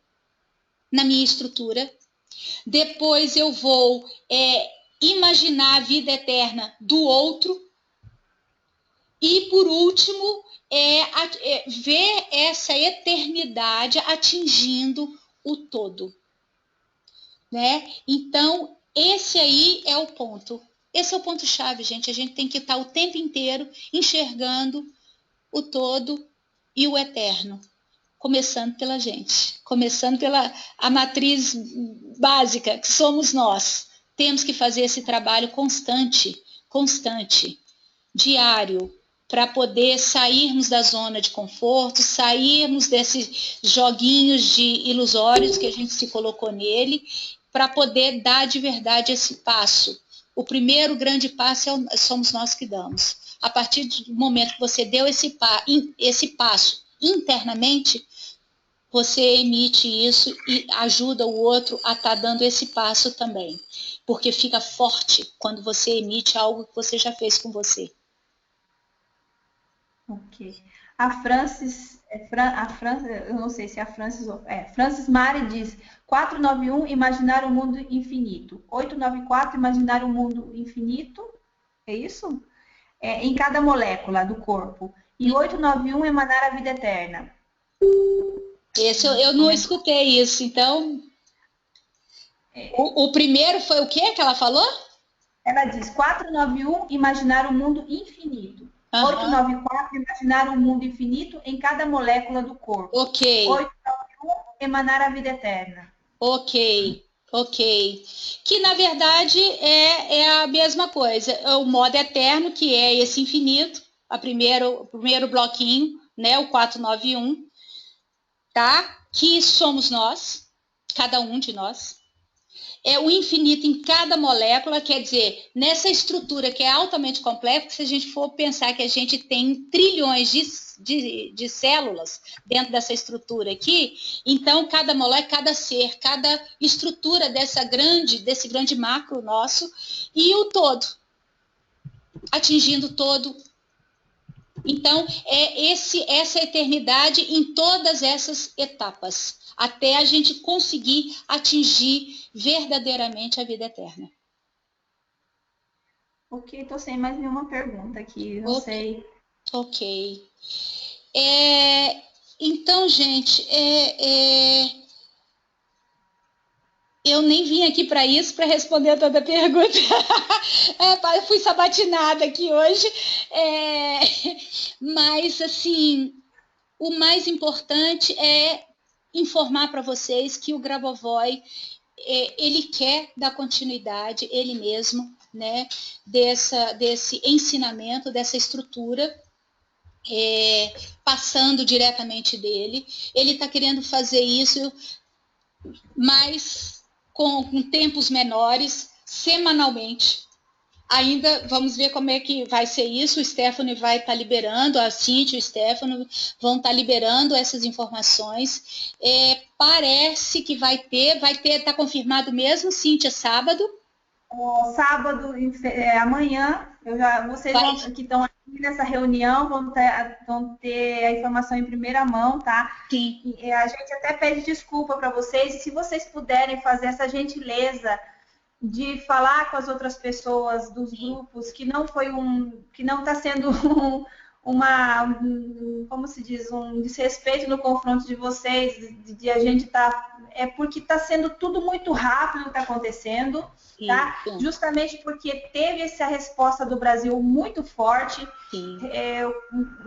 na minha estrutura. Depois eu vou imaginar a vida eterna do outro. E, por último, ver essa eternidade atingindo o todo. Né? Então, esse aí é o ponto. Esse é o ponto-chave, gente. A gente tem que estar o tempo inteiro enxergando o todo e o eterno. Começando pela gente. Começando pela a matriz básica, que somos nós. Temos que fazer esse trabalho constante, diário, para poder sairmos da zona de conforto, sairmos desses joguinhos de ilusórios que a gente se colocou nele, para poder dar de verdade esse passo. O primeiro grande passo somos nós que damos. A partir do momento que você deu esse passo internamente, você emite isso e ajuda o outro a estar dando esse passo também. Porque fica forte quando você emite algo que você já fez com você. Ok. A Francis, eu não sei se é a Francis, Francis Mari diz, 491, imaginar um mundo infinito. 894, imaginar um mundo infinito, é isso? Em cada molécula do corpo. E 891, emanar a vida eterna. Esse eu não escutei isso, então... O primeiro foi o quê que ela falou? Ela diz, 491, imaginar um mundo infinito. 894, imaginar um mundo infinito em cada molécula do corpo. Ok. 891, emanar a vida eterna. Ok. Que, na verdade, é a mesma coisa. É o modo eterno, que é esse infinito, o primeiro bloquinho, né, o 491, tá? Que somos nós, cada um de nós. É o infinito em cada molécula, quer dizer, nessa estrutura que é altamente complexa, se a gente for pensar que a gente tem trilhões de células dentro dessa estrutura aqui, então cada molécula, cada ser, cada estrutura desse grande macro nosso, e o todo, atingindo o todo. Então, essa eternidade em todas essas etapas, até a gente conseguir atingir verdadeiramente a vida eterna. Ok, estou sem mais nenhuma pergunta aqui, não sei. Ok. Então, gente, eu nem vim aqui para isso, para responder toda a pergunta. Fui sabatinada aqui hoje. Mas, assim, o mais importante é informar para vocês que o Grabovoi, ele quer dar continuidade, ele mesmo, né, desse ensinamento, dessa estrutura, passando diretamente dele. Ele está querendo fazer isso, mas com tempos menores, semanalmente. Ainda vamos ver como é que vai ser isso. O Stefano vai estar liberando, a Cíntia e o Stefano vão estar liberando essas informações. Parece que vai ter, está confirmado mesmo, Cíntia, sábado. Sábado, amanhã, vocês que estão aqui nessa reunião vão ter a informação em primeira mão, tá? Sim. E a gente até pede desculpa para vocês, e se vocês puderem fazer essa gentileza de falar com as outras pessoas dos grupos, que não está sendo como se diz, um desrespeito no confronto de vocês, de a gente é porque está sendo tudo muito rápido o que está acontecendo, tá? Justamente porque teve essa resposta do Brasil muito forte,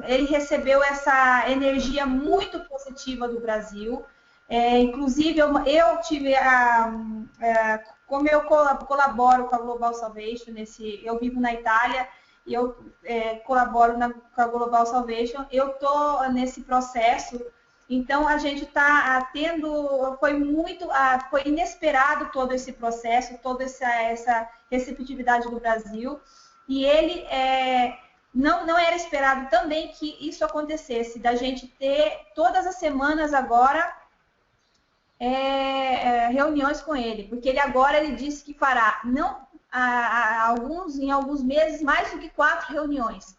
ele recebeu essa energia muito positiva do Brasil. Inclusive, eu tive como eu colaboro com a Global Salvation, eu vivo na Itália e eu colaboro com a Global Salvation, eu estou nesse processo, então a gente está foi inesperado todo esse processo, toda essa receptividade do Brasil, e ele não era esperado também que isso acontecesse, da gente ter todas as semanas agora reuniões com ele, porque ele disse que fará em alguns meses mais do que 4 reuniões,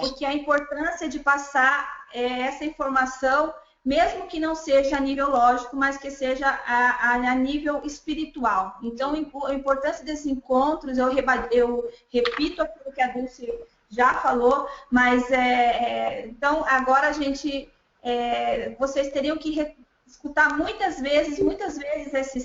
porque a importância de passar essa informação, mesmo que não seja a nível lógico, mas que seja a nível espiritual. Então, a importância desses encontros, eu repito aquilo que a Dulce já falou, mas então agora a gente, vocês teriam que escutar muitas vezes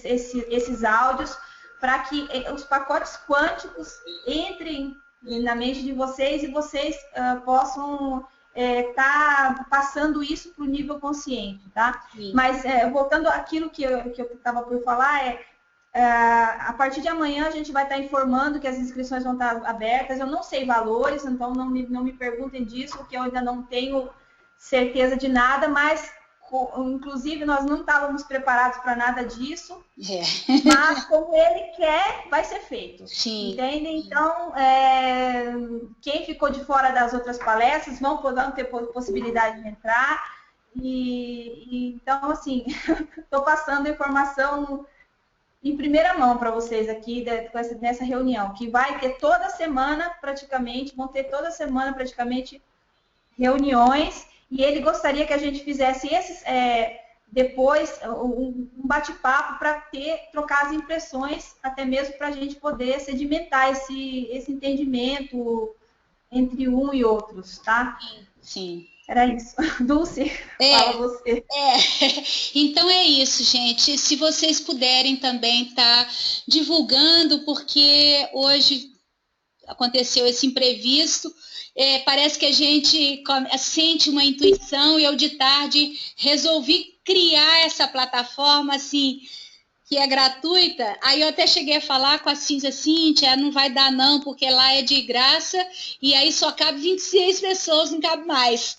esses áudios para que os pacotes quânticos entrem na mente de vocês e vocês possam estar passando isso para o nível consciente, tá? Sim. Mas voltando àquilo que eu estava por falar, a partir de amanhã a gente vai estar informando que as inscrições vão estar abertas. Eu não sei valores, então não me perguntem disso, porque eu ainda não tenho certeza de nada, mas inclusive nós não estávamos preparados para nada disso, mas como ele quer, vai ser feito. Sim. Entende? Então, quem ficou de fora das outras palestras vão ter possibilidade de entrar. Então, assim, estou passando a informação em primeira mão para vocês aqui nessa reunião, que vai ter toda semana praticamente, reuniões. E ele gostaria que a gente fizesse depois um bate-papo para trocar as impressões, até mesmo para a gente poder sedimentar esse entendimento entre um e outros, tá? Sim. Era isso. Dulce, fala você. Então é isso, gente. Se vocês puderem também estar divulgando, porque hoje aconteceu esse imprevisto, parece que a gente sente uma intuição e eu de tarde resolvi criar essa plataforma assim, que é gratuita. Aí eu até cheguei a falar com a Cíntia, não vai dar não, porque lá é de graça e aí só cabe 26 pessoas, não cabe mais.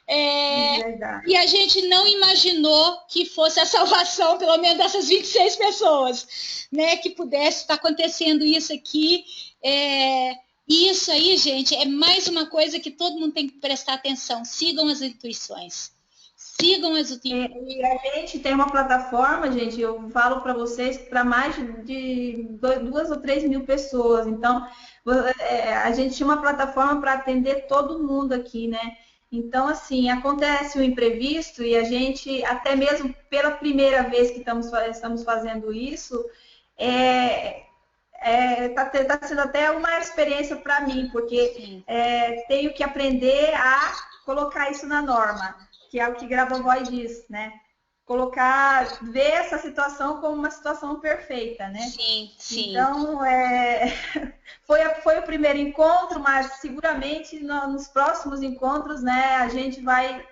E a gente não imaginou que fosse a salvação, pelo menos dessas 26 pessoas, né, que pudesse estar acontecendo isso aqui. E isso aí, gente, é mais uma coisa que todo mundo tem que prestar atenção. Sigam as intuições. Sigam as intuições. E a gente tem uma plataforma, gente, eu falo para vocês, para mais de 2 ou 3 mil pessoas. Então, a gente tinha uma plataforma para atender todo mundo aqui, né? Então, assim, acontece o imprevisto e a gente, até mesmo pela primeira vez que estamos fazendo isso, tá sendo até uma experiência para mim, porque tenho que aprender a colocar isso na norma, que é o que Grabovoi diz, né? Ver essa situação como uma situação perfeita, né? Sim, sim. Então, foi o primeiro encontro, mas seguramente nos próximos encontros, né, a gente vai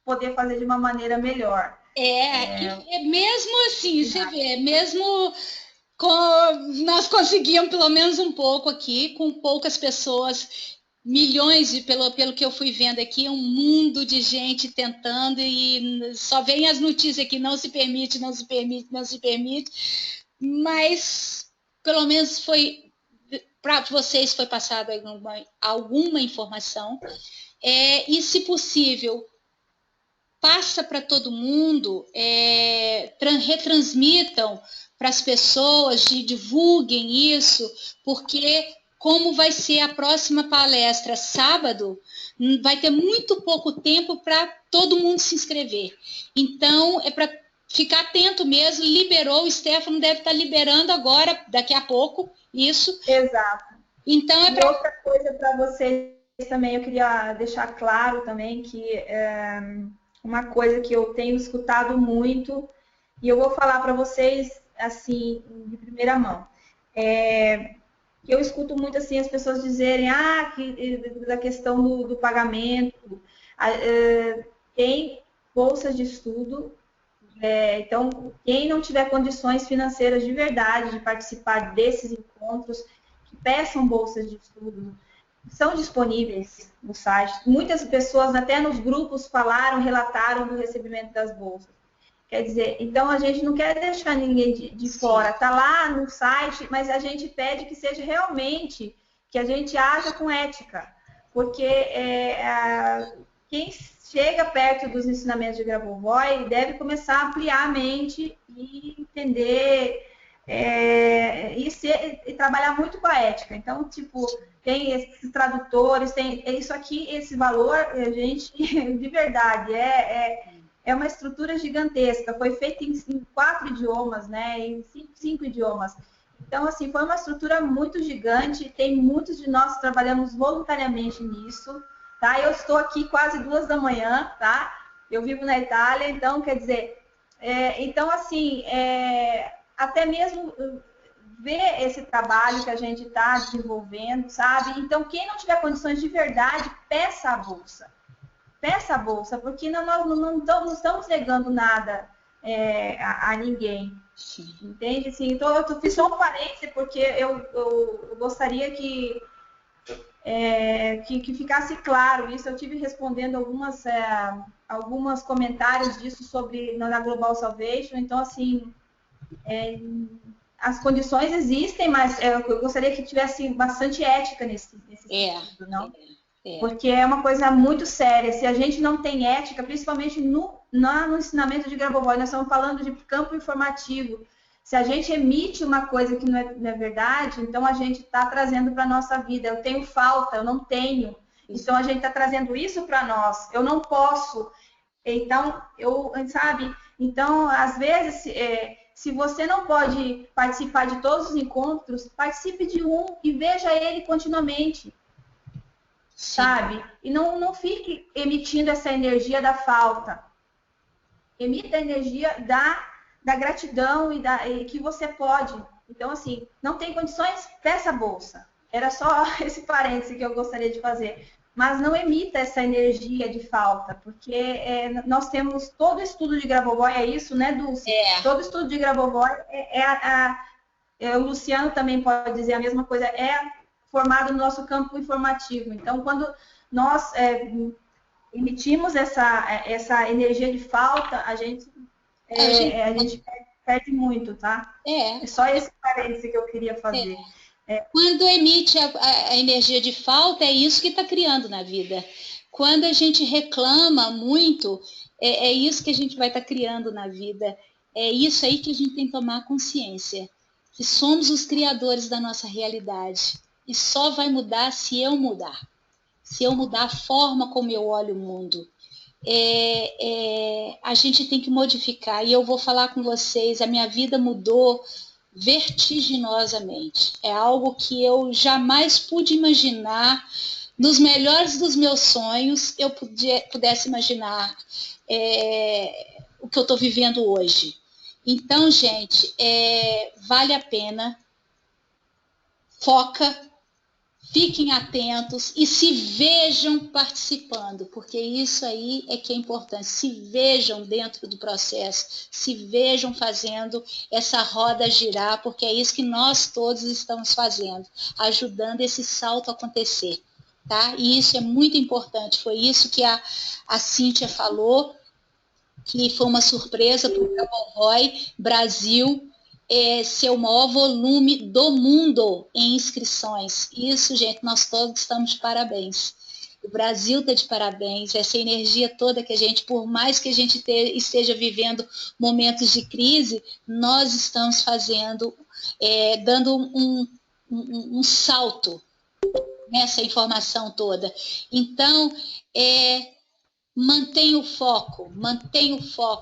poder fazer de uma maneira melhor. Mesmo assim, você vê, mesmo nós conseguimos pelo menos um pouco aqui, com poucas pessoas, milhões, pelo que eu fui vendo aqui, um mundo de gente tentando e só vem as notícias que não se permite, não se permite, não se permite, mas pelo menos para vocês foi passada alguma informação, e se possível, passa para todo mundo, retransmitam para as pessoas, divulguem isso, porque como vai ser a próxima palestra sábado, vai ter muito pouco tempo para todo mundo se inscrever. Então, é para ficar atento mesmo, liberou, o Stefano deve estar liberando agora, daqui a pouco, isso. Exato. Então, e outra coisa para vocês também, eu queria deixar claro também que uma coisa que eu tenho escutado muito, e eu vou falar para vocês assim, de primeira mão. Eu escuto muito assim as pessoas dizerem da questão do pagamento, tem bolsas de estudo, então quem não tiver condições financeiras de verdade de participar desses encontros, que peçam bolsas de estudo, são disponíveis no site. Muitas pessoas até nos grupos relataram do recebimento das bolsas. Quer dizer, então a gente não quer deixar ninguém de fora. Está lá no site, mas a gente pede que seja realmente, que a gente haja com ética. Porque quem chega perto dos ensinamentos de Grabovoi deve começar a ampliar a mente e entender e trabalhar muito com a ética. Então, tipo, tem esses tradutores, tem isso aqui, esse valor, a gente, de verdade, é uma estrutura gigantesca, foi feita em 4 idiomas, né? Em 5 idiomas. Então, assim, foi uma estrutura muito gigante, tem muitos de nós que trabalhamos voluntariamente nisso, tá? Eu estou aqui quase 2 da manhã, tá? Eu vivo na Itália, então, quer dizer, então, assim, até mesmo ver esse trabalho que a gente está desenvolvendo, sabe? Então, quem não tiver condições de verdade, peça a bolsa. Peça a bolsa, porque nós não estamos negando nada a ninguém. Sim. Entende? Assim, então, eu fiz só um parêntese, porque eu gostaria que ficasse claro isso. Eu tive respondendo alguns comentários disso na Global Salvation. Então, assim, as condições existem, mas eu gostaria que tivesse bastante ética nesse sentido, não? Porque é uma coisa muito séria. Se a gente não tem ética, principalmente no ensinamento de Grabovoi, nós estamos falando de campo informativo. Se a gente emite uma coisa que não é verdade, então a gente está trazendo para a nossa vida. Eu tenho falta, eu não tenho. Então a gente está trazendo isso para nós. Eu não posso. Então, sabe? Então, às vezes, se você não pode participar de todos os encontros, participe de um e veja ele continuamente. Sim. Sabe? E não fique emitindo essa energia da falta. Emita a energia da gratidão e que você pode. Então, assim, não tem condições? Peça a bolsa. Era só esse parêntese que eu gostaria de fazer. Mas não emita essa energia de falta, porque nós temos todo estudo de Grabovoi, é isso, né, Dulce? Todo estudo de Grabovoi o Luciano também pode dizer a mesma coisa, formado no nosso campo informativo. Então, quando nós emitimos essa energia de falta, a gente perde muito, tá? É só esse parêntese que eu queria fazer. Quando emite a energia de falta, é isso que está criando na vida. Quando a gente reclama muito, é isso que a gente vai estar criando na vida. É isso aí que a gente tem que tomar consciência. Que somos os criadores da nossa realidade. E só vai mudar se eu mudar. Se eu mudar a forma como eu olho o mundo. A gente tem que modificar. E eu vou falar com vocês, a minha vida mudou vertiginosamente. É algo que eu jamais pude imaginar. Nos melhores dos meus sonhos, eu pudesse imaginar o que eu estou vivendo hoje. Então, gente, vale a pena. Foca, fiquem atentos e se vejam participando, porque isso aí é que é importante. Se vejam dentro do processo, se vejam fazendo essa roda girar, porque é isso que nós todos estamos fazendo, ajudando esse salto a acontecer. Tá? E isso é muito importante. Foi isso que a Cíntia falou, que foi uma surpresa para o Global Roy Brasil ser o maior volume do mundo em inscrições. Isso, gente, nós todos estamos de parabéns. O Brasil está de parabéns. Essa energia toda que a gente, por mais que a gente esteja vivendo momentos de crise, nós estamos fazendo, dando um salto nessa informação toda. Então, mantenha o foco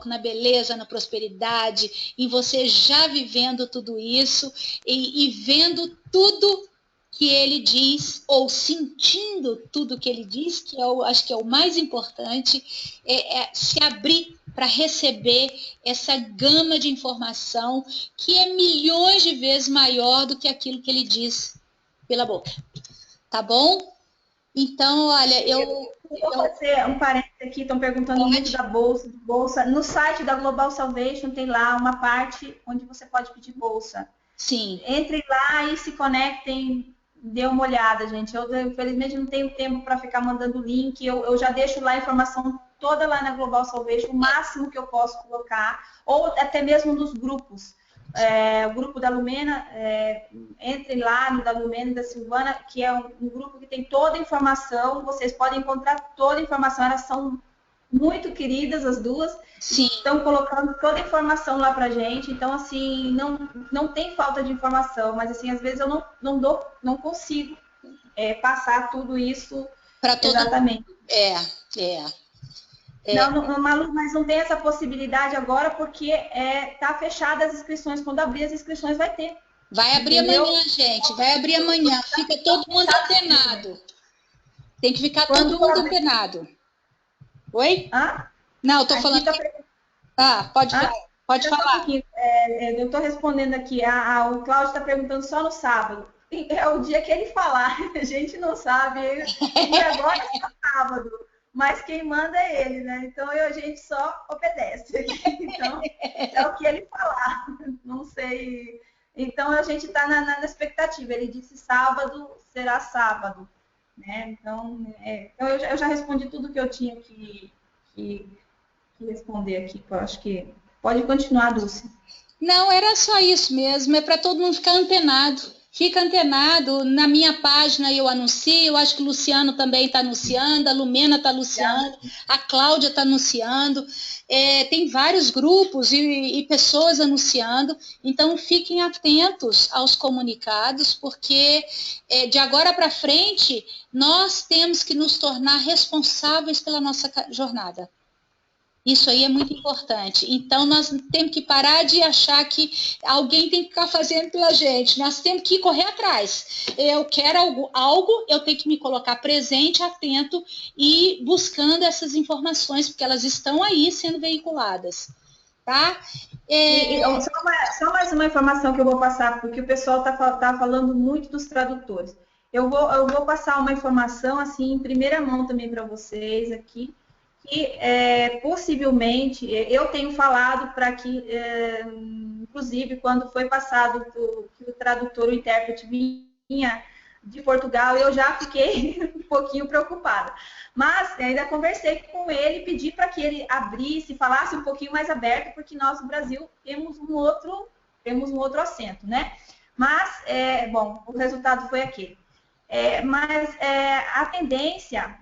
na beleza, na prosperidade, em você já vivendo tudo isso e vendo tudo que ele diz, ou sentindo tudo que ele diz, que eu acho que é o mais importante, se abrir para receber essa gama de informação que é milhões de vezes maior do que aquilo que ele diz pela boca. Tá bom? Então, olha, eu vou fazer um parênteses aqui, estão perguntando muito da bolsa. No site da Global Salvation tem lá uma parte onde você pode pedir bolsa. Sim. Entrem lá e se conectem, dê uma olhada, gente. Eu, infelizmente, não tenho tempo para ficar mandando link. Eu já deixo lá a informação toda lá na Global Salvation, o máximo que eu posso colocar, ou até mesmo nos grupos. O grupo da Lumena, entrem lá no da Lumena e da Silvana, que é um grupo que tem toda a informação, vocês podem encontrar toda a informação, elas são muito queridas as duas. Sim. Estão colocando toda a informação lá pra gente, então assim, não tem falta de informação, mas assim, às vezes eu não consigo passar tudo isso para todo exatamente. Não, Malu, mas não tem essa possibilidade agora porque tá fechada as inscrições. Quando abrir as inscrições vai ter. Vai abrir amanhã, gente. Vai abrir amanhã. Fica todo mundo antenado. Tem que ficar todo mundo antenado. Oi? Hã? Não, eu tô falando. Pode falar. Pode falar. Eu estou respondendo aqui. O Cláudio está perguntando só no sábado. É o dia que ele falar. A gente não sabe. E agora é só sábado. Mas quem manda é ele, né? Então a gente só obedece. Então, é o que ele falar. Não sei. Então a gente está na expectativa. Ele disse sábado, será sábado. Né? Então, eu já respondi tudo que eu tinha que responder aqui. Eu acho que pode continuar, Dulce. Não, era só isso mesmo. É para todo mundo ficar antenado. Fica antenado, na minha página eu anuncio, eu acho que o Luciano também está anunciando, a Lumena está anunciando, a Cláudia está anunciando, tem vários grupos e pessoas anunciando, então fiquem atentos aos comunicados, porque de agora para frente nós temos que nos tornar responsáveis pela nossa jornada. Isso aí é muito importante. Então, nós temos que parar de achar que alguém tem que ficar fazendo pela gente. Nós temos que correr atrás. Eu quero algo, eu tenho que me colocar presente, atento e buscando essas informações, porque elas estão aí sendo veiculadas. Tá? Só mais uma informação que eu vou passar, porque o pessoal tá falando muito dos tradutores. Eu vou passar uma informação assim em primeira mão também para vocês aqui. Que possivelmente, eu tenho falado para que, inclusive, quando foi passado que o tradutor, o intérprete vinha de Portugal, eu já fiquei um pouquinho preocupada. Mas ainda conversei com ele, pedi para que ele abrisse, falasse um pouquinho mais aberto, porque nós no Brasil temos um outro acento, né? Mas, bom, o resultado foi aquele. Mas a tendência...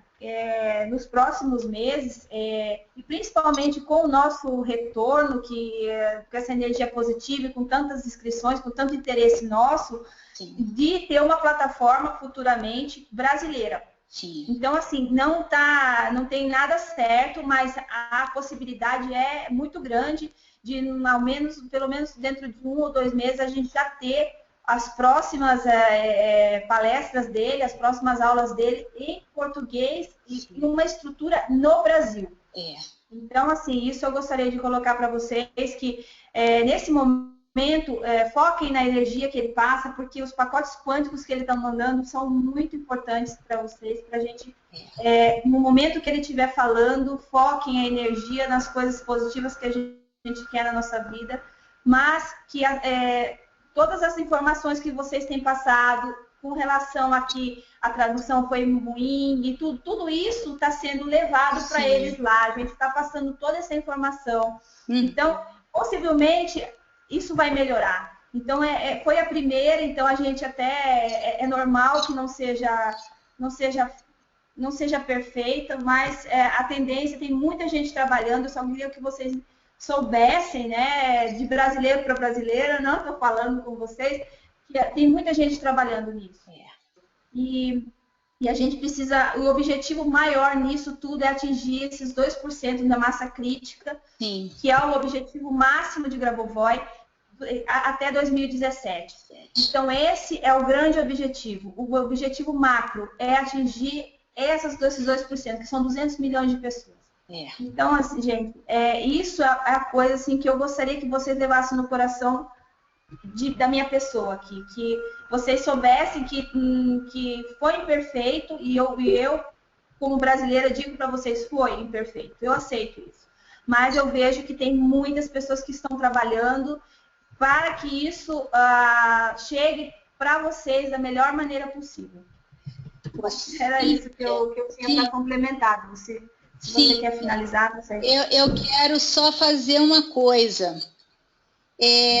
nos próximos meses, e principalmente com o nosso retorno, com essa energia positiva, com tantas inscrições, com tanto interesse nosso, sim, de ter uma plataforma futuramente brasileira. Sim. Então, assim, não tem nada certo, mas a possibilidade é muito grande de pelo menos dentro de 1 ou 2 meses, a gente já ter as próximas palestras dele, as próximas aulas dele em português e uma estrutura no Brasil. Então, assim, isso eu gostaria de colocar para vocês, que nesse momento, foquem na energia que ele passa, porque os pacotes quânticos que ele está mandando são muito importantes para vocês, para a gente, no momento que ele estiver falando, foquem a energia nas coisas positivas que a gente quer na nossa vida, mas que todas as informações que vocês têm passado com relação a que a tradução foi ruim e tudo isso está sendo levado para eles lá. A gente está passando toda essa informação. Então, possivelmente, isso vai melhorar. Então, foi a primeira, então a gente até é normal que não seja perfeita, mas a tendência, tem muita gente trabalhando, eu só queria que vocês soubessem, né, de brasileiro para brasileiro, não estou falando com vocês, que tem muita gente trabalhando nisso. E a gente precisa, o objetivo maior nisso tudo é atingir esses 2% da massa crítica, que é o objetivo máximo de Grabovoi, até 2017. Então, esse é o grande objetivo. O objetivo macro é atingir esses 2%, que são 200 milhões de pessoas. Então, assim, gente, isso é a coisa assim, que eu gostaria que vocês levassem no coração da minha pessoa aqui, que vocês soubessem que foi imperfeito, e eu, como brasileira, digo para vocês, foi imperfeito, eu aceito isso. Mas eu vejo que tem muitas pessoas que estão trabalhando para que isso chegue para vocês da melhor maneira possível. Era isso que eu tinha para complementar. Se você quer finalizar, não sei. Eu quero só fazer uma coisa.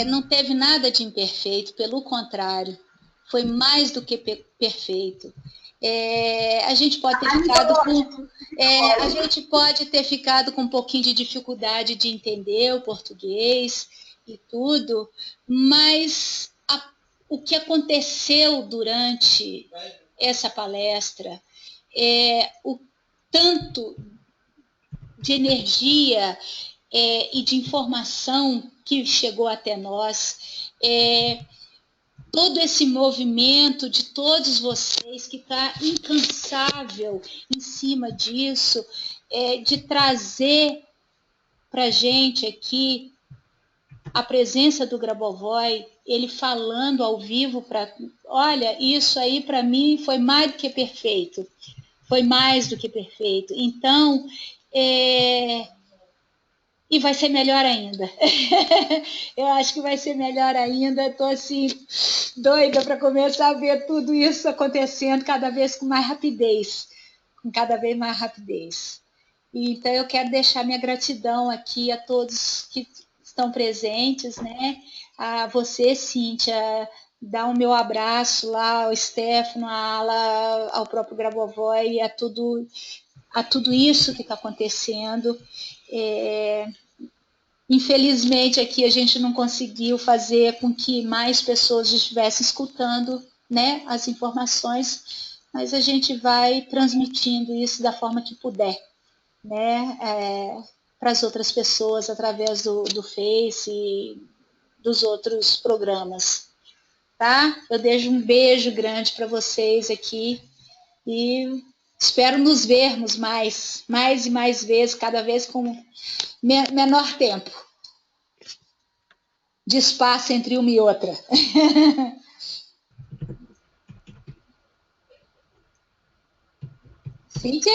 Não teve nada de imperfeito, pelo contrário, foi mais do que perfeito. A gente pode ter ficado com um pouquinho de dificuldade de entender o português e tudo, mas o que aconteceu durante essa palestra, o tanto de energia e de informação que chegou até nós, todo esse movimento de todos vocês que está incansável em cima disso, de trazer para a gente aqui a presença do Grabovoi, ele falando ao vivo, olha, isso aí para mim foi mais do que perfeito, foi mais do que perfeito. Então, e vai ser melhor ainda. Eu acho que vai ser melhor ainda. Estou assim, doida para começar a ver tudo isso acontecendo cada vez com mais rapidez. Com cada vez mais rapidez. Então, eu quero deixar minha gratidão aqui a todos que estão presentes, né? A você, Cíntia, dar o meu abraço lá ao Stefano, à Ala, ao próprio Grabovoi, a tudo isso que está acontecendo. Infelizmente, aqui a gente não conseguiu fazer com que mais pessoas estivessem escutando, né, as informações, mas a gente vai transmitindo isso da forma que puder, né, para as outras pessoas através do Face e dos outros programas, tá? Eu deixo um beijo grande para vocês aqui e espero nos vermos mais e mais vezes, cada vez com menor tempo de espaço entre uma e outra. Cíntia?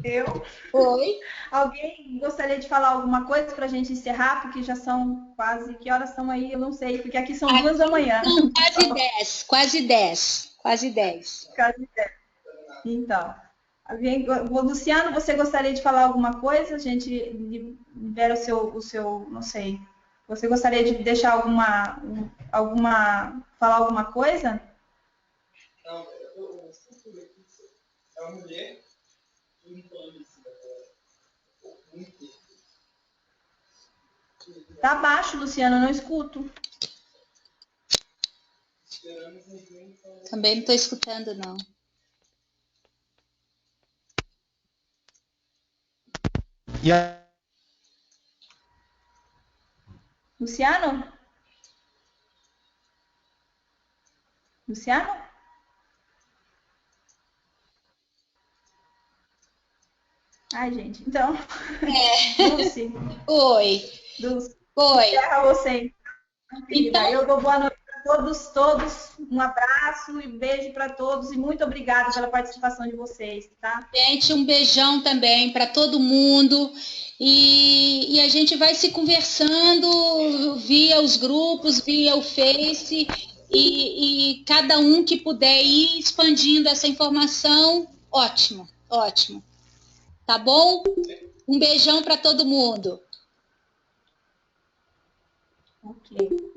Eu? Oi? Alguém gostaria de falar alguma coisa para a gente encerrar? Porque já são quase... Que horas são aí? Eu não sei, porque aqui são 2 da manhã. São quase 10. Quase 10. Então, Luciano, você gostaria de falar alguma coisa? A gente libera o seu, não sei. Você gostaria de deixar falar alguma coisa? Não, eu é uma mulher limpando isso muito. Tá baixo, Luciano, eu não escuto. Também não estou escutando, não. E a... Luciano? Luciano? Ai, gente, então. Dulce. Oi. Dulce. Oi. Encerra você. Então, eu dou boa noite para todos. Um abraço e beijo para todos. E muito obrigada pela participação de vocês, tá? gente, um beijão também para todo mundo. E a gente vai se conversando via os grupos, via o Face, e cada um que puder ir expandindo essa informação, ótimo, ótimo. Tá bom? Um beijão para todo mundo. Ok.